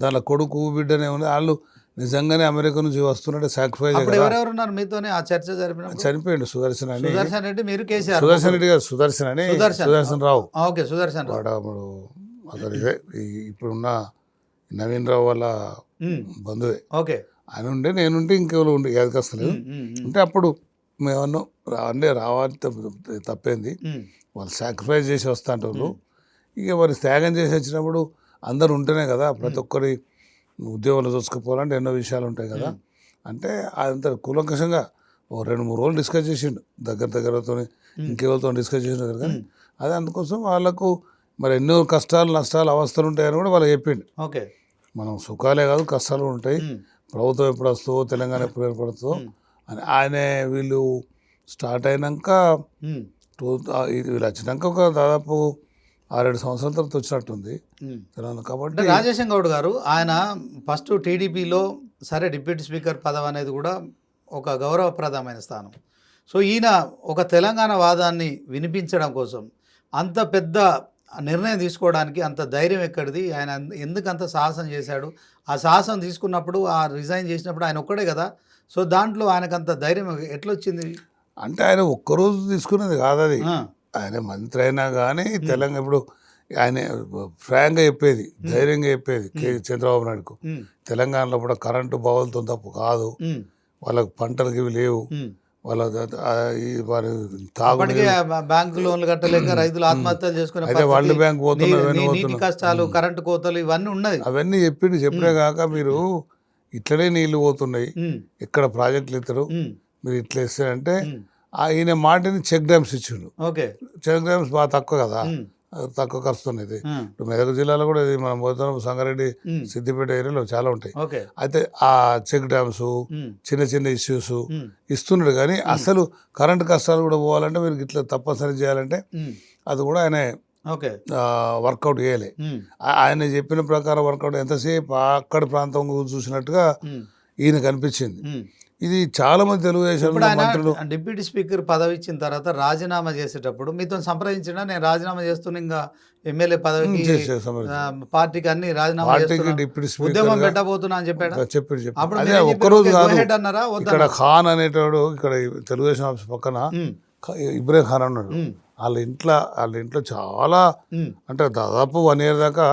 దానిలో కొడుకు బిడ్డనే ఉంది, వాళ్ళు నిజంగానే అమెరికా నుంచి వస్తున్నట్టు సాక్రిఫైస్. ఎవరెవరున్నారు మీతోనే ఆ చర్చ జరిపినప్పుడు? చనిపోయిండు సుదర్శన్ అని. సుదర్శన్ రెడ్డి, మీరు కేసీఆర్. సుదర్శన్ రెడ్డి గారు సుదర్శన్ అని, సుదర్శన్ రావు. ఓకే, సుదర్శన్ రావు. వాడు అతను ఇదే ఇప్పుడున్న నవీన్ రావు వాళ్ళ బంధువే. ఓకే, ఆయన ఉండే, నేనుంటే ఇంకెవరు ఉండే ఎదకొస్తలేదు. అంటే అప్పుడు మేమన్నా అంటే రావాలి, తప్పేంది, వాళ్ళు సాక్రిఫైస్ చేసి వస్తా అంటారు. ఇక మరి త్యాగం చేసి వచ్చినప్పుడు అందరు ఉంటేనే కదా, ప్రతి ఒక్కరి ఉద్యోగాలు చూసుకుపోవాలంటే ఎన్నో విషయాలు ఉంటాయి కదా. అంటే అంత కూలంకషంగా 2-3 రోజులు డిస్కస్ చేసిండు, దగ్గరతో ఇంకెవరితో డిస్కస్ చేసిండు. కానీ అదే అందుకోసం వాళ్ళకు మరి ఎన్నో కష్టాలు నష్టాలు అవస్థలు ఉంటాయని కూడా వాళ్ళు చెప్పిండు. ఓకే, మనం సుఖాలే కాదు కష్టాలు ఉంటాయి, ప్రభుత్వం ఎప్పుడు వస్తుందో, తెలంగాణ ఎప్పుడు ఏర్పడుతుందో అని. ఆయన వీళ్ళు స్టార్ట్ అయినాక వీళ్ళు వచ్చినాక ఒక దాదాపు 6-7 సంవత్సరాల తర్వాత వచ్చినట్టుంది తెలంగాణ. కాబట్టి రాజేశం గౌడ్ గారు ఆయన ఫస్ట్ టీడీపీలో సరే డిప్యూటీ స్పీకర్ పదవి అనేది కూడా ఒక గౌరవప్రదమైన స్థానం. సో ఈయన ఒక తెలంగాణ వాదాన్ని వినిపించడం కోసం అంత పెద్ద నిర్ణయం తీసుకోవడానికి అంత ధైర్యం ఎక్కడిది, ఆయన ఎందుకు అంత సాహసం చేశాడు? ఆ సాహసం తీసుకున్నప్పుడు, ఆ రిజైన్ చేసినప్పుడు ఆయన ఒక్కడే కదా. సో దాంట్లో ఆయనకు అంత ధైర్యం ఎట్లొచ్చింది? అంటే ఆయన ఒక్కరోజు తీసుకున్నది కాదు అది. ఆయన మంత్రి అయినా కానీ తెలంగాణ ఇప్పుడు ఆయన ఫ్రాంక్గా చెప్పేది, ధైర్యంగా చెప్పేది చంద్రబాబు నాయుడుకు, తెలంగాణలో కూడా కరెంటు బావులతో తప్పు కాదు, వాళ్ళకు పంటలకి ఇవి లేవు, వాళ్ళ వారి బ్యాంకు లోన్లు కట్టలేక రైతులు ఆత్మహత్యలు చేసుకునే, అయితే వరల్డ్ బ్యాంక్ నీటి కష్టాలు, కరెంటు కోతలు ఇవన్నీ ఉన్నాయి. అవన్నీ చెప్పినే కాక మీరు ఇట్లనే నీళ్లు పోతున్నాయి, ఎక్కడ ప్రాజెక్టులు ఇస్తారు, మీరు ఇట్లా ఇస్తారంటే ఈయన మాటని చెక్ డ్యామ్స్ ఇచ్చిండు. ఓకే, చెక్ డ్యామ్స్ బాగా తక్కువ కదా, తక్కువ ఖర్చుతున్నది. ఇప్పుడు మెదక్ జిల్లాలో కూడా ఇది మనం పోతున్నాం, సంగారెడ్డి సిద్దిపేట ఏరియాలో చాలా ఉంటాయి. అయితే ఆ చెక్ డ్యామ్స్ చిన్న చిన్న ఇష్యూస్ ఇస్తున్నాడు. కానీ అసలు కరెంటు కష్టాలు కూడా పోవాలంటే మీరు ఇట్లా తప్పనిసరి చేయాలంటే అది కూడా ఆయన వర్కౌట్ చేయలే. ఆయన చెప్పిన ప్రకారం వర్కౌట్ ఎంతసేపు అక్కడి ప్రాంతం చూసినట్టుగా ఈయన కనిపించింది. ఇది చాలా మంది తెలుగుదేశం మంత్రులు డిప్యూటీ స్పీకర్ పదవి ఇచ్చిన తర్వాత రాజీనామా చేసేటప్పుడు మీతో సంప్రదించిన, నేను రాజీనామా చేస్తున్నా, ఇంకా ఎమ్మెల్యే పదవికి పార్టీకి అన్ని రాజీనామా ఉద్యమం పెట్టబోతున్నా అని చెప్పాడు. అదే ఒక్కరోజు అన్నారా? ఇక్కడ ఖాన్ అనేటోడు ఇక్కడ తెలుగుదేశం ఆఫీస్ పక్కన ఇబ్రాహిం ఖాన్ అన్నాడు. వాళ్ళ ఇంట్లో చాలా అంటే దాదాపు 1 year దాకా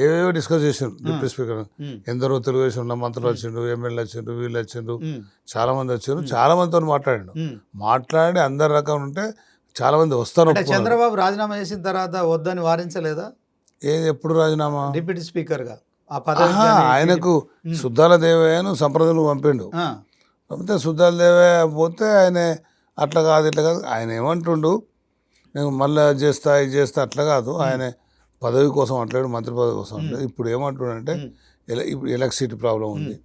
ఏవేవో డిస్కస్ చేసిండు డిప్యూటీ స్పీకర్. ఎందరో తెలుగుదేశం ఉన్న మంత్రులు వచ్చిండు, ఎమ్మెల్యే వచ్చిండ్రు, వీళ్ళు వచ్చిండ్రు, చాలా మంది వచ్చిండ్రు, చాలా మందితో మాట్లాడి అందరి రకం ఉంటే చాలా మంది వస్తారు. చంద్రబాబు రాజీనామా చేసిన తర్వాత వద్దని వారించలేదా? ఏది ఎప్పుడు రాజీనామా? డిప్యూటీ స్పీకర్ గా ఆయనకు సుద్దాల దేవయ్యను సంప్రదాయాలు పంపిండు. పంపితే సుద్దాల దేవయ్య పోతే ఆయన అట్లా కాదు ఇట్లా కాదు, ఆయన ఏమంటుండు, నేను మళ్ళీ చేస్తా ఇది చేస్తా అట్లా కాదు, ఆయన పదవి కోసం అంటలేడు, మంత్రి పదవి కోసం అంటలేదు. ఇప్పుడు ఏమంటున్నాడంటే ఇప్పుడు ఎలక్ట్రిసిటీ ప్రాబ్లం ఉంది,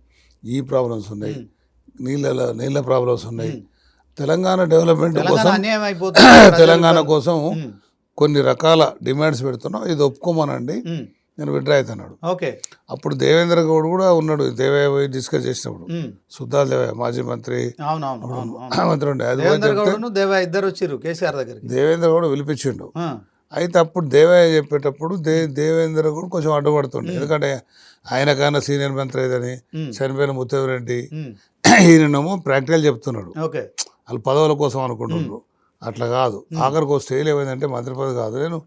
ఈ ప్రాబ్లమ్స్ ఉన్నాయి, నీళ్ళ ప్రాబ్లమ్స్ ఉన్నాయి, తెలంగాణ డెవలప్మెంట్ కోసం తెలంగాణ కోసం కొన్ని రకాల డిమాండ్స్ పెడుతున్నాం, ఇది ఒప్పుకోమనండి, నేను విడ్రా అవుతున్నాడు. అప్పుడు దేవేంద్ర గౌడ్ కూడా ఉన్నాడు, దేవయ్య పోయి డిస్కస్ చేసినప్పుడు, సుద్దాల దేవయ్య మాజీ మంత్రి మంత్రి ఉండే, దేవేంద్ర గౌడ్ పిలిపించిండు. అయితే అప్పుడు దేవయ్య చెప్పేటప్పుడు దేవేంద్ర గౌడ్ కొంచెం అడ్డుపడుతుండే, ఎందుకంటే ఆయనకన్నా సీనియర్ మంత్రి ఏదని చనిపోయిన ముత్తేవరెడ్డి ఈయనేమో ప్రాక్టికల్ చెప్తున్నాడు. వాళ్ళు పదవుల కోసం అనుకుంటున్నారు. అట్లా కాదు. ఆఖరికి ఒక స్టేజ్ ఏమైందంటే మంత్రి పదవి కాదు, నేను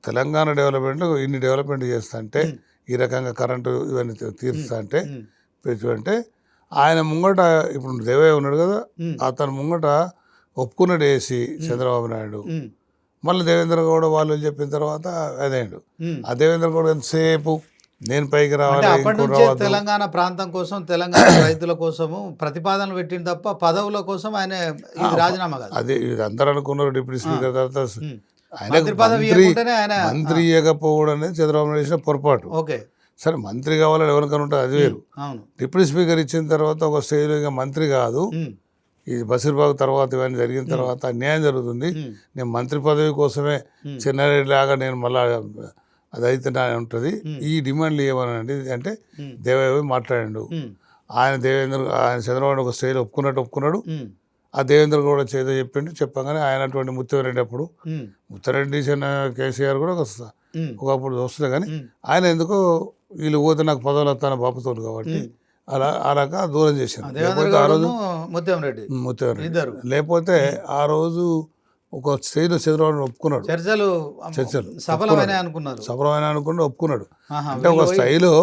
తెలంగాణ డెవలప్మెంట్లో ఇన్ని డెవలప్మెంట్ చేస్తా అంటే, ఈ రకంగా కరెంటు ఇవన్నీ తీరుస్తా అంటే అంటే ఆయన ముంగట ఇప్పుడు దేవయ్య ఉన్నాడు కదా, అతను ముంగట ఒప్పుకున్నాడు వేసి చంద్రబాబు నాయుడు. మళ్ళీ దేవేంద్ర గౌడ వాళ్ళు చెప్పిన తర్వాత అదేండు. ఆ దేవేంద్ర గౌడ ఎంతసేపు నేను పైకి రావాలి, అప్పటి నుంచే తెలంగాణ ప్రాంతం కోసం, తెలంగాణ రైతుల కోసము ప్రతిపాదనలు పెట్టింది తప్ప పదవుల కోసం ఆయన ఇది రాజీనామా కాదు. అదే అందరూ అనుకున్నారు. డిప్యూటీ స్పీకర్ తర్వాత ఆయన మంత్రి ఇవ్వకపోవడం అనేది చంద్రబాబు నాయుడు చేసిన పొరపాటు. ఓకే, సరే మంత్రి కావాలని ఎవరికైనా ఉంటుంది, అది వేరు. డిప్యూటీ స్పీకర్ ఇచ్చిన తర్వాత ఒక స్టేజ్లో ఇంకా మంత్రి కాదు, ఈ బషీర్బాగ్ తర్వాత ఇవన్నీ జరిగిన తర్వాత అన్యాయం జరుగుతుంది, నేను మంత్రి పదవి కోసమే చెన్నారెడ్డి లాగా నేను మళ్ళా అది అయితే ఉంటుంది, ఈ డిమాండ్లు ఏమనండి అంటే దేవయ్య మాట్లాడాడు. ఆయన చంద్రబాబు ఒక స్టేజ్ ఒప్పుకున్నాడు. ఆ దేవేంద్ర కూడా చేదో చెప్పగానే ఆయన అటువంటి ముత్తిరెడ్డి అప్పుడు ముత్తిరెడ్డి కేసీఆర్ కూడా ఒకప్పుడు వస్తుంది, కానీ ఆయన ఎందుకో వీళ్ళు పోతే నాకు పదవులు వస్తాను బాపుతోడు కాబట్టి అలా దూరం చేశాను. లేకపోతే ఆ రోజు ముత్తిరెడ్డి లేకపోతే ఆ రోజు ఒక స్టేజ్లో చంద్రబాబు ఒప్పుకున్నాడు, చర్చలు సఫలమైన అనుకున్నాడు, ఒప్పుకున్నాడు. అంటే ఒక స్టైల్లో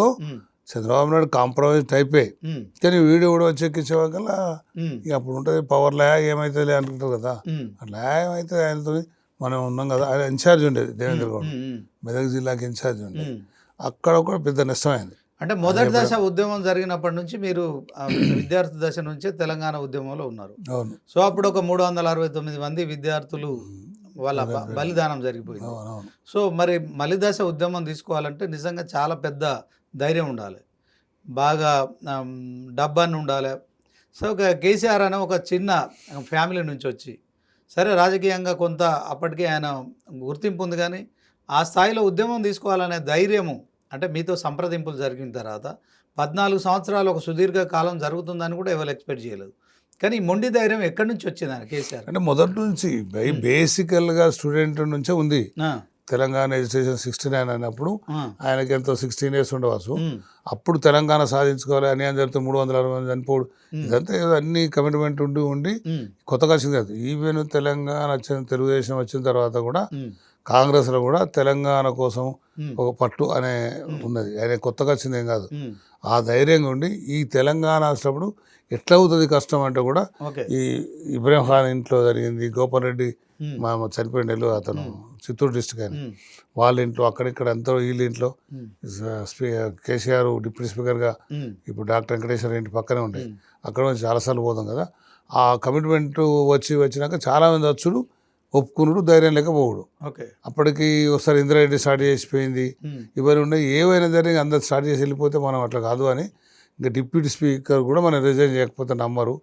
చంద్రబాబు నాయుడు కాంప్రమైజ్ టైపే, కానీ వీడియో కూడా వచ్చేకిచ్చేవాకల్లా ఇక అప్పుడు ఉంటుంది పవర్ ల్యా ఏమైతే అనుకుంటారు కదా, అట్లా ఏమైతే ఆయనతో మనం ఉన్నాం కదా. ఆయన ఇన్ఛార్జ్ ఉండేది దేవేంద్ర గౌడ్, మెదక్ జిల్లాకి ఇన్ఛార్జ్ ఉండేది. అక్కడ కూడా పెద్ద నష్టమైంది. అంటే మొదటి దశ ఉద్యమం జరిగినప్పటి నుంచి మీరు విద్యార్థి దశ నుంచే తెలంగాణ ఉద్యమంలో ఉన్నారు. సో అప్పుడు ఒక 369 మంది విద్యార్థులు వాళ్ళ బలిదానం జరిగిపోయింది. సో మరి మలి దశ ఉద్యమం తీసుకోవాలంటే నిజంగా చాలా పెద్ద ధైర్యం ఉండాలి, బాగా డబ్బాన్ని ఉండాలి. సో కేసీఆర్ అనే ఒక చిన్న ఫ్యామిలీ నుంచి వచ్చి, సరే రాజకీయంగా కొంత అప్పటికే ఆయన గుర్తింపు ఉంది, కానీ ఆ స్థాయిలో ఉద్యమం తీసుకోవాలనే ధైర్యము, అంటే మీతో సంప్రదింపులు జరిగిన తర్వాత 14 సంవత్సరాలు ఒక సుదీర్ఘ కాలం జరుగుతుందని కూడా ఎవరు ఎక్స్పెక్ట్ చేయలేదు. కానీ ఈ మొండి ధైర్యం ఎక్కడి నుంచి వచ్చింది ఆయన కేసీఆర్? అంటే మొదటి నుంచి బేసికల్గా స్టూడెంట్ నుంచే ఉంది. తెలంగాణ ఎడ్యుకేషన్ 69 అయినప్పుడు ఆయనకి ఎంతో 16 years ఉండవచ్చు. అప్పుడు తెలంగాణ సాధించుకోవాలి, అన్యాయం జరిగితే 360 మంది చనిపోడు, ఇదంతా అన్ని కమిట్మెంట్ ఉండి కొత్తగా వచ్చింది కాదు. ఈవెన్ తెలంగాణ తెలుగుదేశం వచ్చిన తర్వాత కూడా కాంగ్రెస్లో కూడా తెలంగాణ కోసం ఒక పట్టు అనే ఉన్నది, ఆయన కొత్తగా వచ్చింది ఏం కాదు. ఆ ధైర్యంగా ఉండి ఈ తెలంగాణ వచ్చినప్పుడు ఎట్లా అవుతుంది కష్టం అంటే కూడా ఈ ఇబ్రాహిం ఖాన్ ఇంట్లో జరిగింది, గోపాల్ రెడ్డి మా చనిపోయిండు అతను చిత్తూరు డిస్టిక్ అని, వాళ్ళ ఇంట్లో అక్కడిక్కడ ఎంతో వీళ్ళ ఇంట్లో కేసీఆర్ డిప్యూటీ స్పీకర్గా ఇప్పుడు డాక్టర్ వెంకటేశ్వర ఇంటి పక్కనే ఉంటాయి, అక్కడ నుంచి చాలాసార్లు పోతాం కదా. ఆ కమిట్మెంట్ వచ్చినాక చాలామంది వచ్చుడు ఒప్పుకున్నాడు, ధైర్యం లేకపోవడు. అప్పటికి ఒకసారి ఇందిరారెడ్డి స్టార్ట్ చేసిపోయింది, ఇవన్నీ ఉన్నాయి, ఏవైనా జరిగి అందరు స్టార్ట్ చేసి వెళ్ళిపోతే మనం అట్లా కాదు అని ఇంకా డిప్యూటీ స్పీకర్ కూడా మనం రిజైన్ చేయకపోతే నమ్మరు,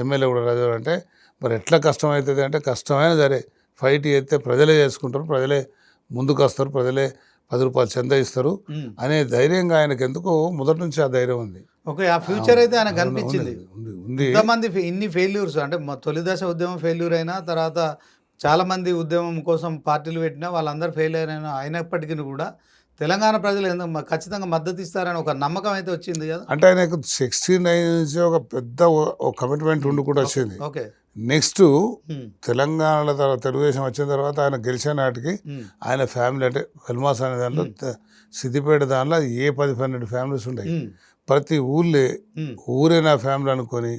ఎమ్మెల్యే కూడా రిజైన్ అంటే మరి ఎట్లా కష్టం అవుతుంది అంటే కష్టమైనా సరే ఫైట్ చేస్తే ప్రజలే చేసుకుంటారు, ప్రజలే ముందుకు వస్తారు, ప్రజలే 10 రూపాయలు చందా ఇస్తారు అనే ధైర్యంగా ఆయనకు ఎందుకో మొదటి నుంచి ఆ ధైర్యం ఉంది. ఓకే, ఆ ఫ్యూచర్ అయితే ఆయన కనిపించింది. ఇంతమంది ఇన్ని ఫెయిల్యూర్స్ అంటే తొలి దశ ఉద్యమం ఫెయిల్యూర్ అయినా, తర్వాత చాలామంది ఉద్యమం కోసం పార్టీలు పెట్టినా వాళ్ళందరూ ఫెయిల్ అయినప్పటికీ కూడా తెలంగాణ ప్రజలు ఖచ్చితంగా మద్దతు ఇస్తారని ఒక నమ్మకం అయితే వచ్చింది కదా. అంటే ఆయనకు 69 నుంచి ఒక పెద్ద కమిట్మెంట్ ఉండి కూడా వచ్చింది. ఓకే, నెక్స్ట్ తెలంగాణలో తెలుగుదేశం వచ్చిన తర్వాత ఆయన గెలిచిన నాటికి ఆయన ఫ్యామిలీ అంటే వెల్మాస్ అనే దాంట్లో సిద్దిపేట దాంట్లో 10-12 ఫ్యామిలీస్ ఉంటాయి. ప్రతి ఊరే నా ఫ్యామిలీ అనుకొని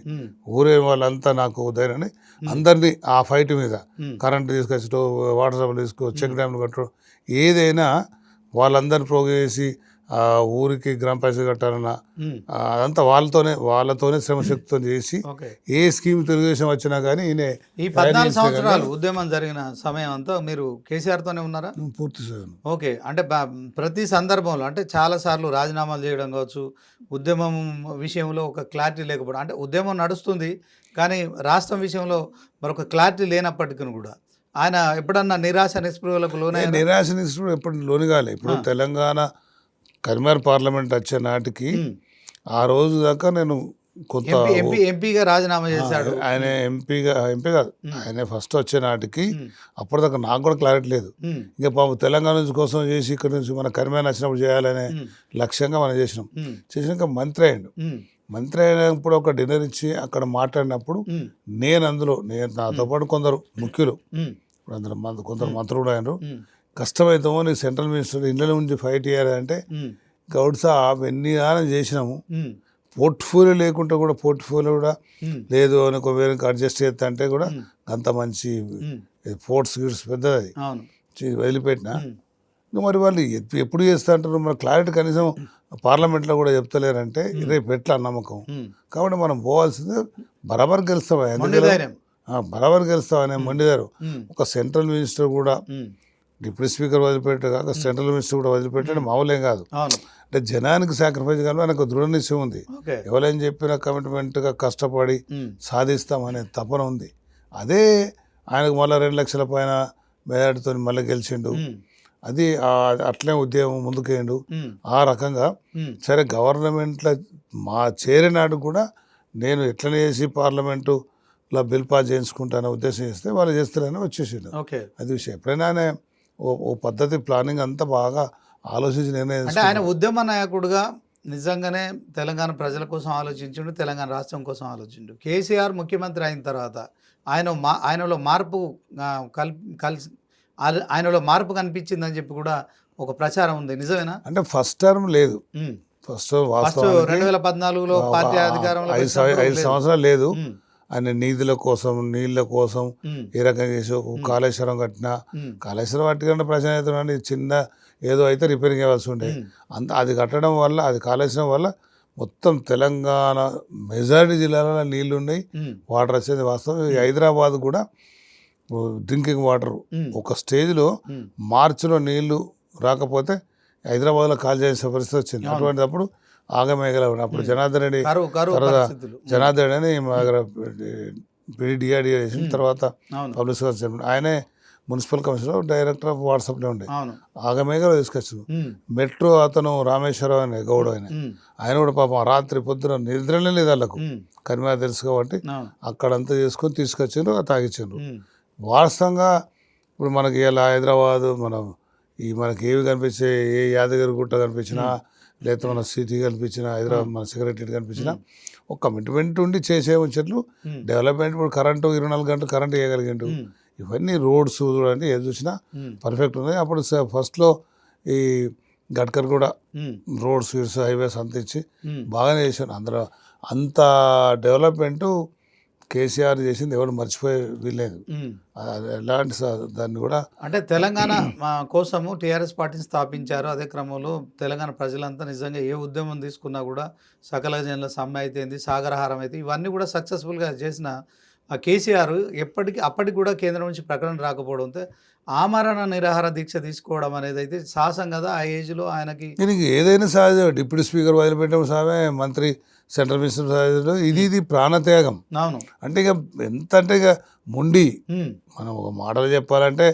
ఊరే వాళ్ళంతా నాకు ధైర్యాన్ని అందరినీ ఆ ఫైట్ మీద కరెంట్ తీసుకొచ్చడం, వాటర్ సప్లై తీసుకో, చెక్ డ్యామ్లు కట్టడం, ఏదైనా వాళ్ళందరినీ ప్రోగ్రామ్ చేసి ఊరికి గ్రామ పంచాయతీ కట్టాలన్నా అదంతా వాళ్ళతోనే శ్రమశక్తితో చేసి ఏ స్కీమ్ తెలుగుదేశం వచ్చినా కానీ ఈయన ఈ 14 సంవత్సరాలు ఉద్యమం జరిగిన సమయం అంతా మీరు కేసీఆర్తోనే ఉన్నారా? పూర్తి. ఓకే, అంటే ప్రతి సందర్భంలో అంటే చాలాసార్లు రాజీనామాలు చేయడం కావచ్చు, ఉద్యమం విషయంలో ఒక క్లారిటీ లేకపోవడం, అంటే ఉద్యమం నడుస్తుంది కానీ రాష్ట్రం విషయంలో మరొక క్లారిటీ లేనప్పటికీ కూడా ఆయన ఎప్పుడన్నా నిరాశ నిస్పృహలకు నిస్పృహ ఎప్పుడు లోని కాలే. ఇప్పుడు తెలంగాణ కరీంనగర్ పార్లమెంట్ వచ్చే నాటికి ఆ రోజు దాకా నేను కొంత ఎంపీగా రాజీనామా చేశాడు ఆయన. ఎంపీ కాదు, ఆయన ఫస్ట్ వచ్చే నాటికి అప్పటిదాకా నాకు కూడా క్లారిటీ లేదు. ఇంకా పాపం తెలంగాణ నుంచి కోసం చేసి ఇక్కడ నుంచి మన కరీంనగర్ వచ్చినప్పుడు చేయాలనే లక్ష్యంగా మనం చేసినాక మంత్రి అయ్యిండు. మంత్రి అయినప్పుడు ఒక డిన్నర్ ఇచ్చి అక్కడ మాట్లాడినప్పుడు నేను నాతో పాటు కొందరు ముఖ్యులు కొందరు మంత్రులు కూడా అయినారు, కష్టమైతామో నీ సెంట్రల్ మినిస్టర్ ఇళ్ళ నుంచి ఫైట్ చేయాలంటే గౌడ్ సాబ్ ఎన్ని దానం చేసినాము, పోర్ట్ఫోలియో లేకుండా కూడా పోర్ట్ఫోలియో కూడా లేదు అని ఒక వేరే అడ్జస్ట్ చేస్తా అంటే కూడా అంత మంచి ఫోర్ట్స్ గిట్స్ పెద్దది వదిలిపెట్టినా. ఇంకా మరి వాళ్ళు ఎప్పుడు చేస్తా అంటారు, మన క్లారిటీ కనీసం పార్లమెంట్లో కూడా చెప్తలేరంటే రేపు ఎట్లా నమ్మకం. కాబట్టి మనం పోవాల్సిందే బరాబర్ గెలుస్తామనే మొండిదారు. ఒక సెంట్రల్ మినిస్టర్ కూడా డిప్యూటీ స్పీకర్ వదిలిపెట్టే కాక సెంట్రల్ మినిస్టర్ కూడా వదిలిపెట్టడం మామూలేం కాదు. అంటే జనానికి సాక్రిఫైస్ కావాలి, ఆయనకు దృఢ నిశ్చయం ఉంది. ఎవరైనా చెప్పినా కమిట్మెంట్గా కష్టపడి సాధిస్తామనే తపన ఉంది. అదే ఆయనకు మళ్ళీ 2 లక్షల పైన మెజార్టీతో మళ్ళీ గెలిచిండు, అది అట్లే ఉద్యమం ముందుకేయండు. ఆ రకంగా సరే గవర్నమెంట్లో చేరినాడు కూడా నేను ఎట్లనే చేసి పార్లమెంటులో బిల్ పాస్ చేయించుకుంటానే ఉద్దేశం చేస్తే వాళ్ళు చేస్తారని వచ్చేసిండు. అది విషయం. ఎప్పుడైనా ఆయన ఓ పద్ధతి ప్లానింగ్ అంతా బాగా ఆలోచించి నిర్ణయం. అంటే ఆయన ఉద్యమ నాయకుడుగా నిజంగానే తెలంగాణ ప్రజల కోసం ఆలోచించిండు, తెలంగాణ రాష్ట్రం కోసం ఆలోచిండు. కేసీఆర్ ముఖ్యమంత్రి అయిన తర్వాత ఆయనలో మార్పు ఆయనలో మార్పు కనిపించిందని చెప్పి కూడా ఒక ప్రచారం ఉంది, నిజమేనా? అంటే ఫస్ట్ టర్మ్ లేదు, ఫస్ట్ 2014లో పార్టీ అధికారంలో 5 సంవత్సరాలు లేదు. ఆయన నిధుల కోసం నీళ్ళ కోసం ఏ రకంగా చేసి కాళేశ్వరం కట్టినా, కాళేశ్వరం కట్టుకుంటే ప్రజానేత చిన్న ఏదో అయితే రిపేరింగ్ ఇవ్వాల్సి ఉండే అది కట్టడం వల్ల, అది కాళేశ్వరం వల్ల మొత్తం తెలంగాణ మెజారిటీ జిల్లాలలో నీళ్లు ఉన్నాయి, వాటర్ వచ్చేది వాస్తవం. హైదరాబాద్ కూడా డ్రింకింగ్ వాటర్ ఒక స్టేజ్లో మార్చిలో నీళ్లు రాకపోతే హైదరాబాద్లో కాల్ చేసే పరిస్థితి వచ్చింది. అటువంటిప్పుడు ఆగమేఘల అప్పుడు జనార్దన్ రెడ్డి అని మా దగ్గర డిఆర్డిఏ చేసిన తర్వాత పబ్లిక్ సర్వీస్ ఆయనే మున్సిపల్ కమిషనర్, డైరెక్టర్ ఆఫ్ వాట్సాప్లో ఉండే ఆగమేఘలో తీసుకొచ్చారు. మెట్రో అతను రామేశ్వరం అనే గౌడ్ ఆయన కూడా పాపం రాత్రి పొద్దున నిద్రలే లేదు వాళ్ళకు, కనిమా తెలుసు కాబట్టి అక్కడంతా చేసుకొని తీసుకొచ్చిండ్రు, తాగిచ్చిండ్రు. వాస్తవంగా ఇప్పుడు మనకి ఇలా హైదరాబాదు మనకి ఏవి కనిపించే, ఏ యాదగిరి గుట్ట కనిపించినా లేకపోతే మన సిటీ కనిపించినా, హైదరాబాద్ మన సెక్రటరీ కనిపించినా ఒక కమిట్మెంట్ ఉండి చేసే వచ్చేట్లు డెవలప్మెంట్. ఇప్పుడు కరెంటు 24 గంటలు కరెంటు వేయగలిగిండు. ఇవన్నీ రోడ్స్ చూడండి ఏది చూసినా పర్ఫెక్ట్ ఉన్నాయి. అప్పుడు ఫస్ట్లో ఈ గడ్కర్ కూడా రోడ్స్ హైవేస్ అంత ఇచ్చి బాగానే చేశాను. అందరూ అంత డెవలప్మెంటు కేసీఆర్ చేసింది ఎవరు మర్చిపోయే వీల్లేదు. ఎలాంటి దాన్ని కూడా అంటే తెలంగాణ కోసము టీఆర్ఎస్ పార్టీని స్థాపించారు. అదే క్రమంలో తెలంగాణ ప్రజలంతా నిజంగా ఏ ఉద్యమం తీసుకున్నా కూడా సకల జనుల సమ్మె అయితే సాగరహారం అయితే ఇవన్నీ కూడా సక్సెస్ఫుల్గా చేసిన కేసీఆర్ అప్పటికి కూడా కేంద్రం నుంచి ప్రకటన రాకపోవడంతో ఆమరణ నిరాహార దీక్ష తీసుకోవడం అనేది అయితే సాహసం కదా ఆ ఏజ్లో ఆయనకి. దీనికి ఏదైనా సహజం. డిప్యూటీ స్పీకర్ వదిలిపెట్టడం సహజమే, మంత్రి సెంట్రల్ మినిస్టర్ సహజం. ఇది ప్రాణత్యాగం. అవును. అంటే ఇక ఎంత అంటే ఇక మొండి, మనం ఒక మాటలు చెప్పాలంటే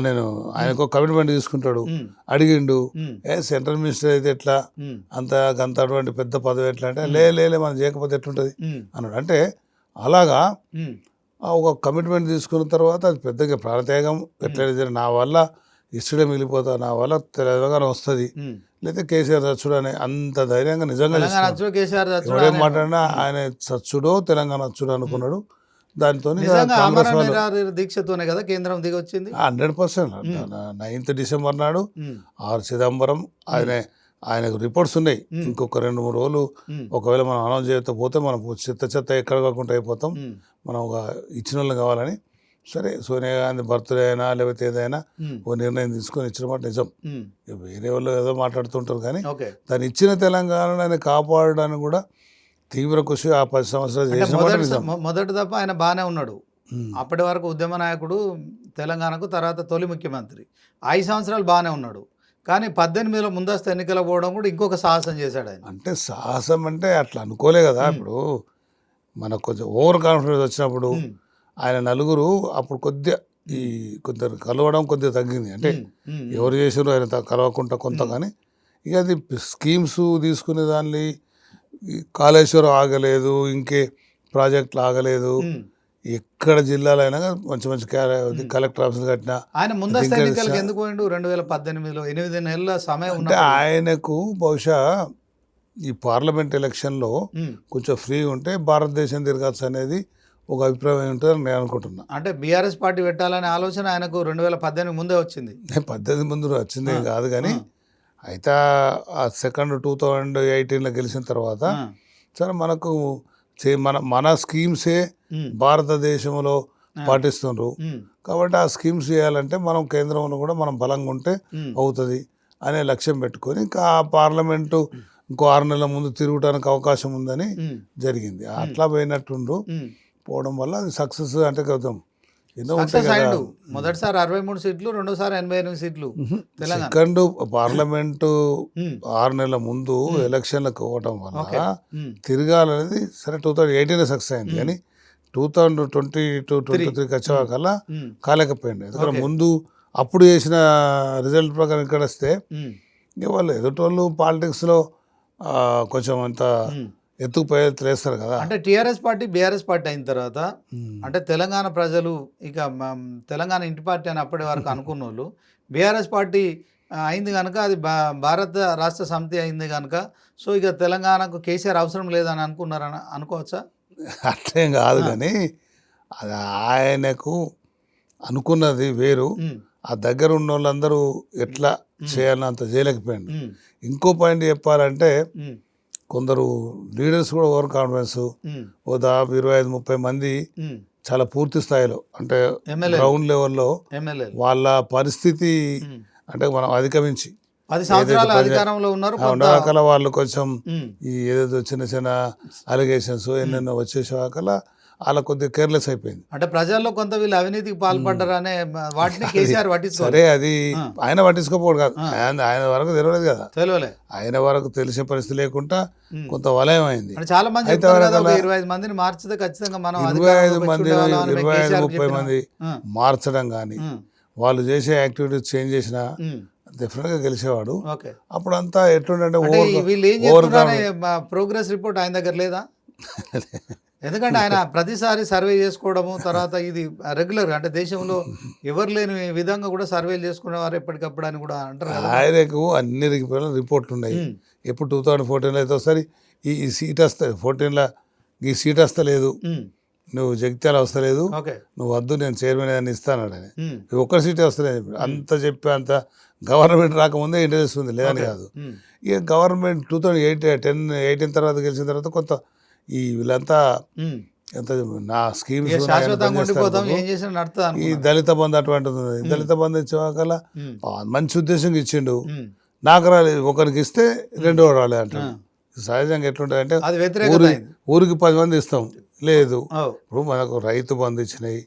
నేను ఆయనకు కమిట్మెంట్ తీసుకుంటాడు, అడిగిండు సెంట్రల్ మినిస్టర్ అయితే ఎట్లా అంత అటువంటి పెద్ద పదవి ఎట్లా అంటే లే మనం చేయకపోతే ఎట్లుంటుంది అన్నాడు. అంటే అలాగా ఒక కమిట్మెంట్ తీసుకున్న తర్వాత అది పెద్దగా ప్రాణత్యాగం. ఎట్లయితే నా వల్ల ఇష్టడే మిగిలిపోతా, నా వల్ల తెలంగాణ వస్తుంది, లేదా కేసీఆర్ చచ్చుడు అనే అంత ధైర్యంగా నిజంగా ఎవరేం మాట్లాడినా ఆయన చచ్చుడో తెలంగాణ వచ్చుడో అనుకున్నాడు. దాంతో దీక్షతోనే కదా కేంద్రం దిగి వచ్చింది 100%. 9th డిసెంబర్ నాడు ఆర్ చిదంబరం ఆయనకు రిపోర్ట్స్ ఉన్నాయి. ఇంకొక 2-3 రోజులు ఒకవేళ మనం అనౌన్స్ చేయకపోతే మనం చెత్త ఎక్కడ కాకుండా అయిపోతాం, మనం ఒక ఇచ్చిన వాళ్ళు కావాలని. సరే సోనియా గాంధీ బర్త్డే అయినా లేకపోతే ఏదైనా ఓ నిర్ణయం తీసుకొని ఇచ్చిన మాట నిజం. వేరే వాళ్ళు ఏదో మాట్లాడుతుంటారు కానీ దాన్ని ఇచ్చిన తెలంగాణను ఆయన కాపాడడానికి కూడా తీవ్ర కృషి ఆ 10 సంవత్సరాలు చేసిన మొదటి తప్ప ఆయన బాగానే ఉన్నాడు. అప్పటి వరకు ఉద్యమ నాయకుడు తెలంగాణకు, తర్వాత తొలి ముఖ్యమంత్రి 5 సంవత్సరాలు బాగానే ఉన్నాడు. కానీ 18లో ముందస్తు ఎన్నికలు పోవడం కూడా ఇంకొక సాహసం చేశాడు ఆయన. అంటే సాహసం అంటే అట్లా అనుకోలే కదా. ఇప్పుడు మనకు కొంచెం ఓవర్ కాన్ఫిడెన్స్ వచ్చినప్పుడు ఆయన నలుగురు అప్పుడు కొద్దిగా కొందరు కలవడం కొద్దిగా తగ్గింది. అంటే ఎవరు చేసారు ఆయన కలవకుండా కొంత, కానీ ఇక అది స్కీమ్స్ తీసుకునే దాన్ని కాళేశ్వరం ఆగలేదు, ఇంకే ప్రాజెక్టులు ఆగలేదు, ఎక్కడ జిల్లాలో అయినా మంచి కలెక్టర్ ఆఫీసులు కట్టినా. ఆయన ముందస్తు ఎన్నికలకు ఎందుకు పోయిండు 2018లో? 8 నెలల సమయం అంటే ఆయనకు బహుశా ఈ పార్లమెంట్ ఎలక్షన్లో కొంచెం ఫ్రీ ఉంటే భారతదేశం తిరగచ్చు అనేది ఒక అభిప్రాయం ఉంటుందని నేను అనుకుంటున్నా. అంటే బీఆర్ఎస్ పార్టీ పెట్టాలనే ఆలోచన ఆయనకు 2018 ముందే వచ్చింది. పద్ధతి ముందు వచ్చిందే కాదు కానీ అయితే ఆ సెకండ్ 2018లో గెలిచిన తర్వాత సరే మనకు మన స్కీమ్సే భారతదేశంలో పాటిస్తున్నారు కాబట్టి ఆ స్కీమ్స్ చేయాలంటే మనం కేంద్రంలో కూడా మనం బలంగా ఉంటే అవుతుంది అనే లక్ష్యం పెట్టుకొని ఇంకా ఆ పార్లమెంటు ఇంకో 6 నెలల ముందు తిరగడానికి అవకాశం ఉందని జరిగింది. అట్లా పోయినట్టుండ్రు పోవడం వల్ల అది సక్సెస్ అంటే కదా ఎన్నో ఉంటాయి కదా. మొదటిసారి 63 సీట్లు, రెండోసారి 88 సీట్లు. సెకండ్ పార్లమెంటు 6 నెలల ముందు ఎలక్షన్లకు పోవటం వల్ల తిరగాలనేది సరే 2018 సక్సెస్ అయింది కానీ 2022-23 వచ్చేవాకల్లా కాలేకపోయింది. ఎందుకంటే ముందు అప్పుడు చేసిన రిజల్ట్ ప్రకారం ఇక్కడ వస్తే ఇక వాళ్ళు ఎదుటోళ్ళు పాలిటిక్స్లో కొంచెం అంత ఎత్తుకు వేస్తారు కదా. అంటే టీఆర్ఎస్ పార్టీ బీఆర్ఎస్ పార్టీ అయిన తర్వాత అంటే తెలంగాణ ప్రజలు ఇక తెలంగాణ ఇంటి పార్టీ అని అప్పటి వరకు అనుకున్న వాళ్ళు బీఆర్ఎస్ పార్టీ అయింది కనుక అది భారత రాష్ట్ర సమితి అయింది కనుక సో ఇక తెలంగాణకు కేసీఆర్ అవసరం లేదని అనుకున్నారని అనుకోవచ్చా? అట్లేం కాదు కానీ అది ఆయనకు అనుకున్నది వేరు. ఆ దగ్గర ఉన్న వాళ్ళందరూ ఎట్లా చేయాలని అంత చేయలేకపోయింది. ఇంకో పాయింట్ చెప్పాలంటే కొందరు లీడర్స్ కూడా ఓవర్ కాన్ఫిడెన్స్ ఓ 25-30 మంది చాలా పూర్తి స్థాయిలో అంటే గ్రౌండ్ లెవెల్లో వాళ్ళ పరిస్థితి అంటే మనం అధిగమించి 10 సంవత్సరాల అధికారంలో ఉన్నారు ఉండవాకల వాళ్ళు కొంచెం ఈ ఏదేదో చిన్న చిన్న అలిగేషన్స్ ఎన్నెన్నో వచ్చేసేవాకల వాళ్ళ కొద్దిగా కేర్లెస్ అయిపోయింది. అంటే ప్రజల్లో కొంత వీళ్ళు అవినీతికి పాల్పడ్డారనే వాటిని కేసీఆర్ పట్టించుకో. సరే అది ఆయన పట్టించుకోపోడు కాదు, ఆయన వరకు తెలియలేదు కదా, తెలియలే ఆయన వరకు తెలిసే పరిస్థితి లేకుండా కొంత వలయం అయింది. చాలా మంది 25 మందిని మార్చితే ఖచ్చితంగా మనం 25 మంది 25-30 మంది మార్చడం కానీ వాళ్ళు చేసే యాక్టివిటీస్ చేంజ్ చేసినా డెఫినెట్ గా గెలిచేవాడు. అప్పుడు అంతా ఎట్లుండే ప్రోగ్రెస్ రిపోర్ట్ ఆయన దగ్గర లేదా? ఎందుకంటే ఆయన ప్రతిసారి సర్వే చేసుకోవడము తర్వాత ఇది రెగ్యులర్ అంటే దేశంలో ఎవరు లేని విధంగా కూడా సర్వేలు చేసుకునేవారు ఎప్పటికప్పుడు అని కూడా అంటారు. ఆయనకు అన్ని రిపోర్ట్లు ఉన్నాయి. ఎప్పుడు 2014లో అయితే ఒకసారి ఈ సీట్ వస్తుంది, 14లో ఈ సీట్ వస్తలేదు, నువ్వు జగిత్యాల వస్తలేదు, నువ్వు వద్దు నేను చైర్మన్ అని ఇస్తాను అని ఒక్క సీటే వస్తలేదు. అంత చెప్పి అంత గవర్నమెంట్ రాకముందే ఇంట్రెస్ట్ ఉంది లేదని కాదు. ఇక గవర్నమెంట్ 2018 తర్వాత గెలిచిన తర్వాత కొంత ఈ వీళ్ళంతా ఎంత నా స్కీమ్స్ ఈ దళిత బంధు అటువంటిది ఉంది. దళిత బంధు ఇచ్చేవాకల్లా మంచి ఉద్దేశంగా ఇచ్చిండు, నాకు రాలేదు, ఒకరికి ఇస్తే రెండో రాలేదు అంటాడు. సహజంగా ఎట్లుంటుంది అంటే ఊరికి 10 మంది ఇస్తాం లేదు. ఇప్పుడు మనకు రైతు బంధు ఇచ్చినాయి,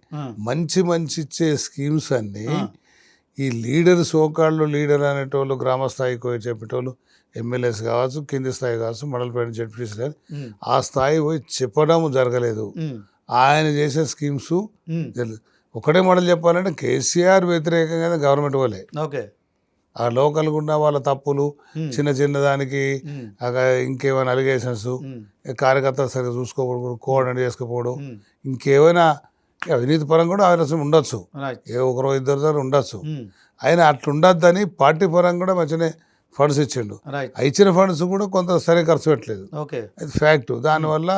మంచి మంచి ఇచ్చే స్కీమ్స్ అన్నీ ఈ లీడర్ సోకాళ్ళు లీడర్ అనేటోళ్ళు గ్రామ స్థాయికి చెప్పేటోళ్ళు ఎమ్మెల్యేస్ కావచ్చు, కింది స్థాయి కావచ్చు, మండలపేట జడ్పీటీసీ కానీ ఆ స్థాయి పోయి చెప్పడం జరగలేదు. ఆయన చేసే స్కీమ్స్ ఒకటే మోడల్ చెప్పాలంటే కేసీఆర్ వ్యతిరేకంగా గవర్నమెంట్ వాళ్ళే ఆ లోకల్గా ఉన్న వాళ్ళ తప్పులు చిన్న చిన్న దానికి ఇంకేమైనా అలిగేషన్స్ కార్యకర్తలు సరిగ్గా చూసుకోకూడదు, కోఆర్డినేట్ చేసుకోకపోవడం, ఇంకేమైనా అవినీతి పరంగా కూడా అవకాశం ఉండొచ్చు, ఏ ఒకరో ఇద్దరు ఉండొచ్చు. ఆయన అట్లా ఉండొద్దని పార్టీ పరంగా కూడా మంచిగా ఫండ్స్ ఇచ్చిండు. ఇచ్చిన ఫండ్స్ కూడా కొంత సరే ఖర్చు పెట్టలేదు, అది ఫ్యాక్ట్. దానివల్ల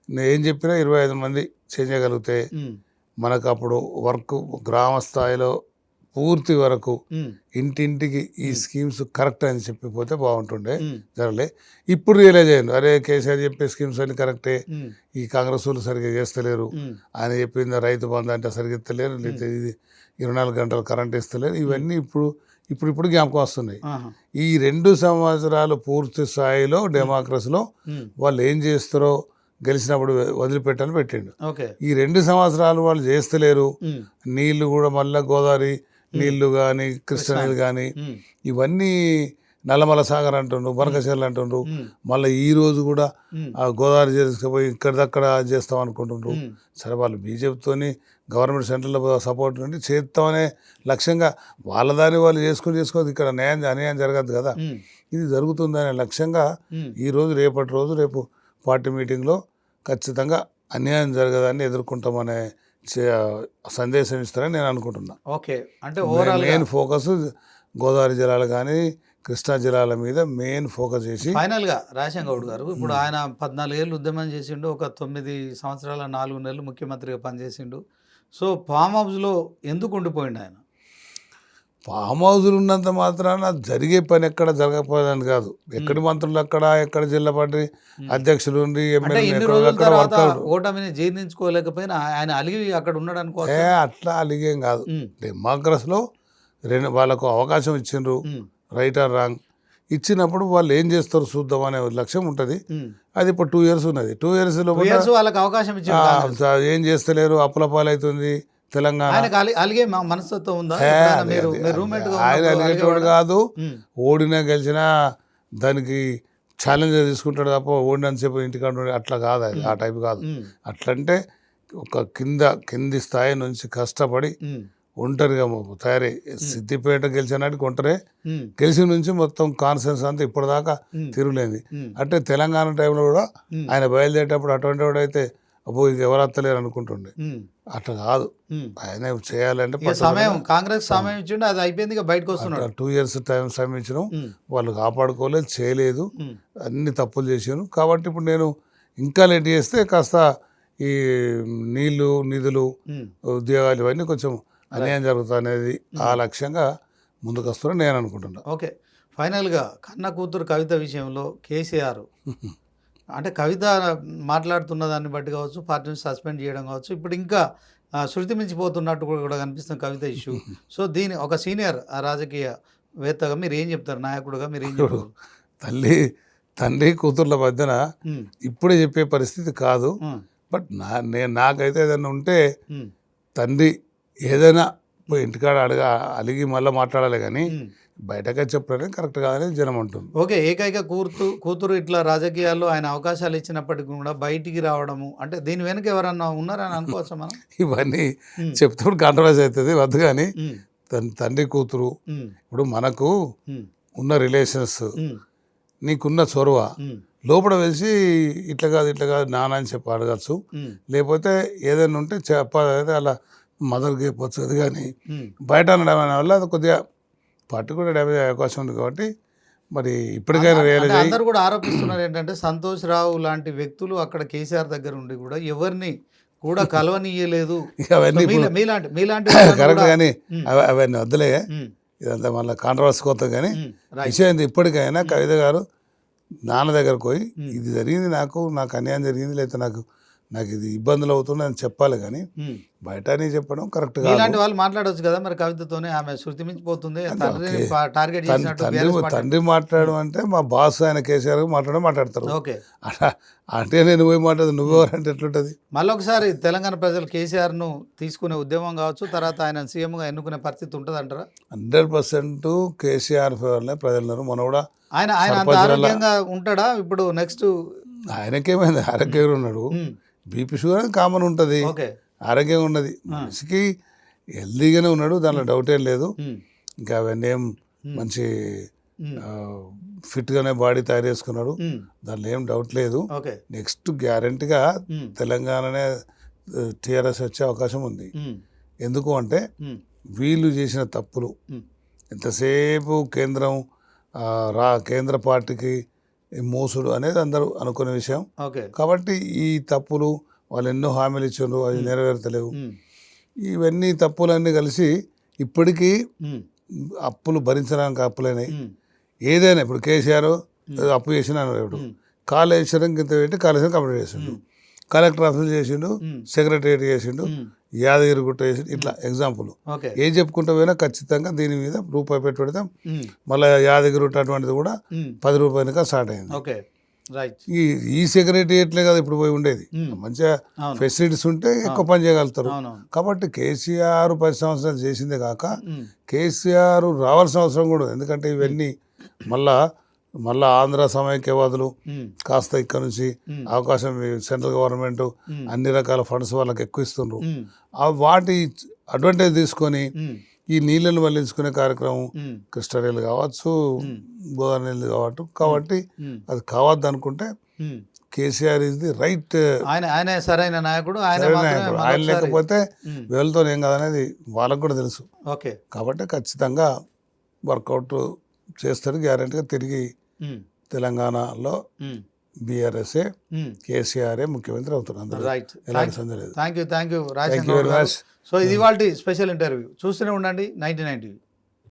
నేను ఏం చెప్పినా 25 మంది చేయగలిగితే మనకు అప్పుడు వర్క్ గ్రామ స్థాయిలో పూర్తి వరకు ఇంటింటికి ఈ స్కీమ్స్ కరెక్ట్ అని చెప్పిపోతే బాగుంటుండే, జరగలే. ఇప్పుడు రియలైజ్ అయ్యింది, అరే కేసీఆర్ చెప్పే స్కీమ్స్ అన్ని కరెక్టే, ఈ కాంగ్రెస్ వాళ్ళు సరిగ్గా చేస్తలేరు, ఆయన చెప్పింది రైతు బంధు అంటే సరిగ్గా ఇస్తలేరు, లేదా ఇది 24 గంటలు కరెంట్ ఇస్తలేరు, ఇవన్నీ ఇప్పుడు జ్ఞాపకం వస్తున్నాయి. ఈ 2 సంవత్సరాలు పూర్తి స్థాయిలో డెమోక్రసీలో వాళ్ళు ఏం చేస్తారో గెలిచినప్పుడు వదిలిపెట్టాలని పెట్టిండు. ఈ 2 సంవత్సరాలు వాళ్ళు చేస్తలేరు, నీళ్లు కూడా మళ్ళీ గోదావరి నీళ్లు కానీ కృష్ణ నీళ్ళు కానీ ఇవన్నీ నల్లమల సాగర్ అంటుండ్రు, బనకచెర్ల అంటుండ్రు, మళ్ళీ ఈ రోజు కూడా ఆ గోదావరి చేసుకుపోయి ఇక్కడిదక్కడ చేస్తాం అనుకుంటుండ్రు. సరే వాళ్ళు బీజేపీతోని గవర్నమెంట్ సెంట్రల్లో సపోర్ట్ నుండి చేస్తామనే లక్ష్యంగా వాళ్ళ దాన్ని వాళ్ళు చేసుకోవద్దు, ఇక్కడ అన్యాయం జరగద్దు కదా, ఇది జరుగుతుందనే లక్ష్యంగా ఈరోజు రేపు పార్టీ మీటింగ్లో ఖచ్చితంగా అన్యాయం జరగదాన్ని ఎదుర్కొంటామనే సందేశం ఇస్తారని నేను అనుకుంటున్నా. ఓకే, అంటే మెయిన్ ఫోకస్ గోదావరి జలాలు కానీ కృష్ణా జిల్లాల మీద మెయిన్ ఫోకస్ చేసి ఫైనల్ గా రాజశేఖర్ గౌడ్ గారు ఇప్పుడు ఆయన 14 ఏళ్ళు ఉద్యమం చేసిండు, ఒక 9 సంవత్సరాల 4 నెలలు ముఖ్యమంత్రిగా పనిచేసిండు. సో ఫామ్ హౌస్ లో ఎందుకు ఉండిపోయిండు ఆయన? ఫామ్ హౌస్లు ఉన్నంత మాత్రాన జరిగే పని ఎక్కడ జరగకపోయేదని కాదు. ఎక్కడి మంత్రులు అక్కడ, ఎక్కడ జిల్లా పార్టీ అధ్యక్షులు ఉండి అంటే ఎమ్మెల్యేలు ఇన్ని ఎక్కడ రోజుల అక్కడ తర్వాత వర్తాడు. ఓటమిని జీర్ణించుకోలేకపోయినా ఆయన అలిగి అక్కడ ఉన్నాడు అనుకో. అట్లా అలిగేం కాదు. డెమోక్రసీలో వాళ్ళకు అవకాశం ఇచ్చిండ్రు, రైట్ ఆర్ రాంగ్ ఇచ్చినప్పుడు వాళ్ళు ఏం చేస్తారు చూద్దాం అనే లక్ష్యం ఉంటుంది. అది ఇప్పుడు 2 years ఉన్నది. 2 years లో వాళ్ళకి అవకాశం ఇచ్చారు, ఏం చేస్తలేరు, అప్పుల పాలవుతుంది తెలంగాణ. ఆయనకు అలిగే మనస్తత్వం ఉందా? ఆయన అలిగేటోడు కాదు. ఓడినా గెలిచినా దానికి ఛాలెంజ్ తీసుకుంటాడు తప్ప ఓడినని చెప్పి ఇంటికాడ అట్లా కాదు. అది ఆ టైప్ కాదు. అట్లంటే ఒక కింది స్థాయి నుంచి కష్టపడి ఒంటరిగా తయారై సిద్దిపేట గెలిచినాటికి ఒంటరే, గెలిచిన నుంచి మొత్తం కాన్ఫరెన్స్ అంతా ఇప్పటిదాకా తిరుగులేదు. అంటే తెలంగాణ టైంలో కూడా ఆయన బయలుదేరేటప్పుడు అటువంటి వాడు అయితే అబ్బో ఇది ఎవరు వస్తలేరు అనుకుంటుండే. అట్లా కాదు. ఆయన చేయాలంటే సమయం కాంగ్రెస్ సమయం ఇచ్చిండు, అది అయిపోయింది, బయటకు వస్తున్నాడు. 2 years టైం సమయం ఇచ్చినాం, వాళ్ళు కాపాడుకోలేదు, చేయలేదు, అన్ని తప్పులు చేశాను. కాబట్టి ఇప్పుడు నేను ఇంకా లేట్ చేస్తే కాస్త ఈ నీళ్లు, నిధులు, ఉద్యోగాలు ఇవన్నీ కొంచెం అన్యాయం జరుగుతుంది అనేది ఆ లక్ష్యంగా ముందుకు వస్తున్నా నేను అనుకుంటున్నా. ఓకే, ఫైనల్గా కన్న కూతురు కవిత విషయంలో కేసీఆర్ అంటే కవిత మాట్లాడుతున్న దాన్ని బట్టి కావచ్చు, పార్టీని సస్పెండ్ చేయడం కావచ్చు, ఇప్పుడు ఇంకా శృతి మించిపోతున్నట్టు కూడా కనిపిస్తుంది కవిత ఇష్యూ. సో దీని ఒక సీనియర్ రాజకీయవేత్తగా మీరు ఏం చెప్తారు, నాయకుడుగా మీరు ఏం చెప్తారు? తండ్రి కూతుర్ల మధ్యన ఇప్పుడే చెప్పే పరిస్థితి కాదు. బట్ నాకైతే ఏదైనా ఉంటే తండ్రి ఏదైనా ఇంటికాడ అలిగి మళ్ళీ మాట్లాడాలి, కానీ బయటగా చెప్పడమే కరెక్ట్ కాదని జనం అంటుంది. ఓకే, ఏకైక కూతురు ఇట్లా రాజకీయాల్లో ఆయన అవకాశాలు ఇచ్చినప్పటికీ కూడా బయటికి రావడము అంటే దీని వెనుక ఎవరన్నా ఉన్నారని అనుకోవచ్చా మనం? ఇవన్నీ చెప్తూ కాంట్రవర్సీ అవుతుంది వద్దు. కానీ తండ్రి కూతురు ఇప్పుడు మనకు ఉన్న రిలేషన్స్, నీకున్న చొరవ లోపల వేసి ఇట్లా కాదు నాన్న అని చెప్పి అడగచ్చు. లేకపోతే ఏదైనా ఉంటే చెప్పాలి, అలా మదర్కి చెప్పచ్చు. అది కానీ బయట అనడం వల్ల అది కొద్దిగా పార్టీ కూడా డ్యామేజ్ అయ్యే అవకాశం ఉంది. కాబట్టి మరి ఇప్పటికైనా రియలైజ్ అయ్యి అందరూ కూడా ఆరోపిస్తున్నారు ఏంటంటే సంతోష్ రావు లాంటి వ్యక్తులు అక్కడ కేసీఆర్ దగ్గర ఉండి కూడా ఎవరిని కూడా కలవనీయలేదు. అవన్నీ మీలాంటి కరెక్ట్, కానీ అవన్నీ వద్దులే, ఇదంతా మళ్ళీ కాంట్రవర్సీ కొత్త. కానీ విషయం ఇప్పటికైనా కవిత గారు నాన్న దగ్గరకు పోయి ఇది జరిగింది, నాకు అన్యాయం జరిగింది, లేకపోతే నాకు ఇది ఇబ్బందులు అవుతుంది అని చెప్పాలి. కానీ బయట చెప్పడం కరెక్ట్ కాదు. ఇలాంటి వాళ్ళు మాట్లాడవచ్చు కదా మరి కవితతోనే, ఆమె శృతి మించిపోతుంది, టార్గెట్ తండ్రి మాట్లాడడం అంటే మా బాస్ ఆయన కేసీఆర్ మాట్లాడతారు. ఓకే, అంటే నేను పోయి మాట్లాడదు, నువ్వెవరంటే ఎట్లుంటుంది? మళ్ళీ ఒకసారి తెలంగాణ ప్రజలు కేసీఆర్ ను తీసుకునే ఉద్యమం కావచ్చు, తర్వాత ఆయన సీఎంగా ఎన్నుకునే పరిస్థితి ఉంటుంది అంటారా? 100% కేసీఆర్ ఫేవర్నే ప్రజలు. మన కూడా ఆయన అంత ఆరోగ్యంగా ఉంటాడా ఇప్పుడు? నెక్స్ట్ ఆయనకేమైంది, ఆరోగ్యంగా ఉన్నాడు. బీపీ షుగర్ కామన్ ఉంటుంది, ఆరోగ్యంగా ఉన్నది, మనిషికి హెల్దీగానే ఉన్నాడు, దాంట్లో డౌట్ ఏం లేదు. ఇంకా అవన్నీ ఏం మంచి ఫిట్గానే బాడీ తయారు చేసుకున్నాడు, దాంట్లో ఏం డౌట్ లేదు. నెక్స్ట్ గ్యారంటీగా తెలంగాణనే టీఆర్ఎస్ వచ్చే అవకాశం ఉంది. ఎందుకు అంటే వీళ్ళు చేసిన తప్పులు ఎంతసేపు కేంద్ర పార్టీకి మోసుడు అనేది అందరూ అనుకునే విషయం. కాబట్టి ఈ తప్పులు వాళ్ళు ఎన్నో హామీలు ఇచ్చారు, అవి నెరవేర్తలేవు. ఇవన్నీ తప్పులన్నీ కలిసి ఇప్పటికీ అప్పులు భరించడానికి అప్పులైనాయి. ఏదైనా ఇప్పుడు కేసీఆర్ అప్పు చేసిన ఇప్పుడు కాళేశ్వరం కింద పెట్టి కాళేశ్వరం కంప్లీట్ చేసిండు, కలెక్టర్ ఆఫీస్ చేసిండు, సెక్రటరియట్ చేసిండు, యాదగిరిగుట్ట చేసిండు. ఇట్లా ఎగ్జాంపుల్ ఏం చెప్పుకుంటూ పోయినా ఖచ్చితంగా దీని మీద రూపాయి పెట్టుబడితే మళ్ళీ యాదగిరిగుట్ట అటువంటిది కూడా 10 రూపాయలకి స్టార్ట్ అయింది. ఈ సెక్రటరియట్లే కదా ఇప్పుడు పోయి ఉండేది. మంచిగా ఫెసిలిటీస్ ఉంటే ఎక్కువ పని చేయగలుగుతారు. కాబట్టి కేసీఆర్ 10 సంవత్సరాలు చేసిందే కాక కేసీఆర్ రావాల్సిన అవసరం కూడా, ఎందుకంటే ఇవన్నీ మళ్ళా ఆంధ్ర సమైక్యవాదులు కాస్త ఇక్కడ నుంచి అవకాశం సెంట్రల్ గవర్నమెంట్ అన్ని రకాల ఫండ్స్ వాళ్ళకి ఎక్కువ ఇస్తుండ్రు. వాటి అడ్వాంటేజ్ తీసుకొని ఈ నీళ్ళను మళ్లించుకునే కార్యక్రమం కృష్ణానీళ్ళు కావచ్చు, గోదావరి నీళ్ళు కావచ్చు. కాబట్టి అది కావద్దు అనుకుంటే కేసీఆర్ ఇస్ ది రైట్, ఆయన సరైన నాయకుడు. ఆయన లేకపోతే వీళ్ళతో ఏం కాదనేది వాళ్ళకు కూడా తెలుసు. కాబట్టి ఖచ్చితంగా వర్కౌట్ చేస్తాడు గ్యారెంటీగా. తిరిగి తెలంగాణలో బీఆర్ఎస్ఏ కేసీఆర్ఏ ముఖ్యమంత్రి అవుతున్నారు. అందులో రైట్. ఎలాంటి సందేహం లేదు. Thank you Thank you Rajasekhar very గారు. much. సో ఇది వాళ్ళ స్పెషల్ ఇంటర్వ్యూ. చూస్తూనే ఉండండి 99 టీవీ.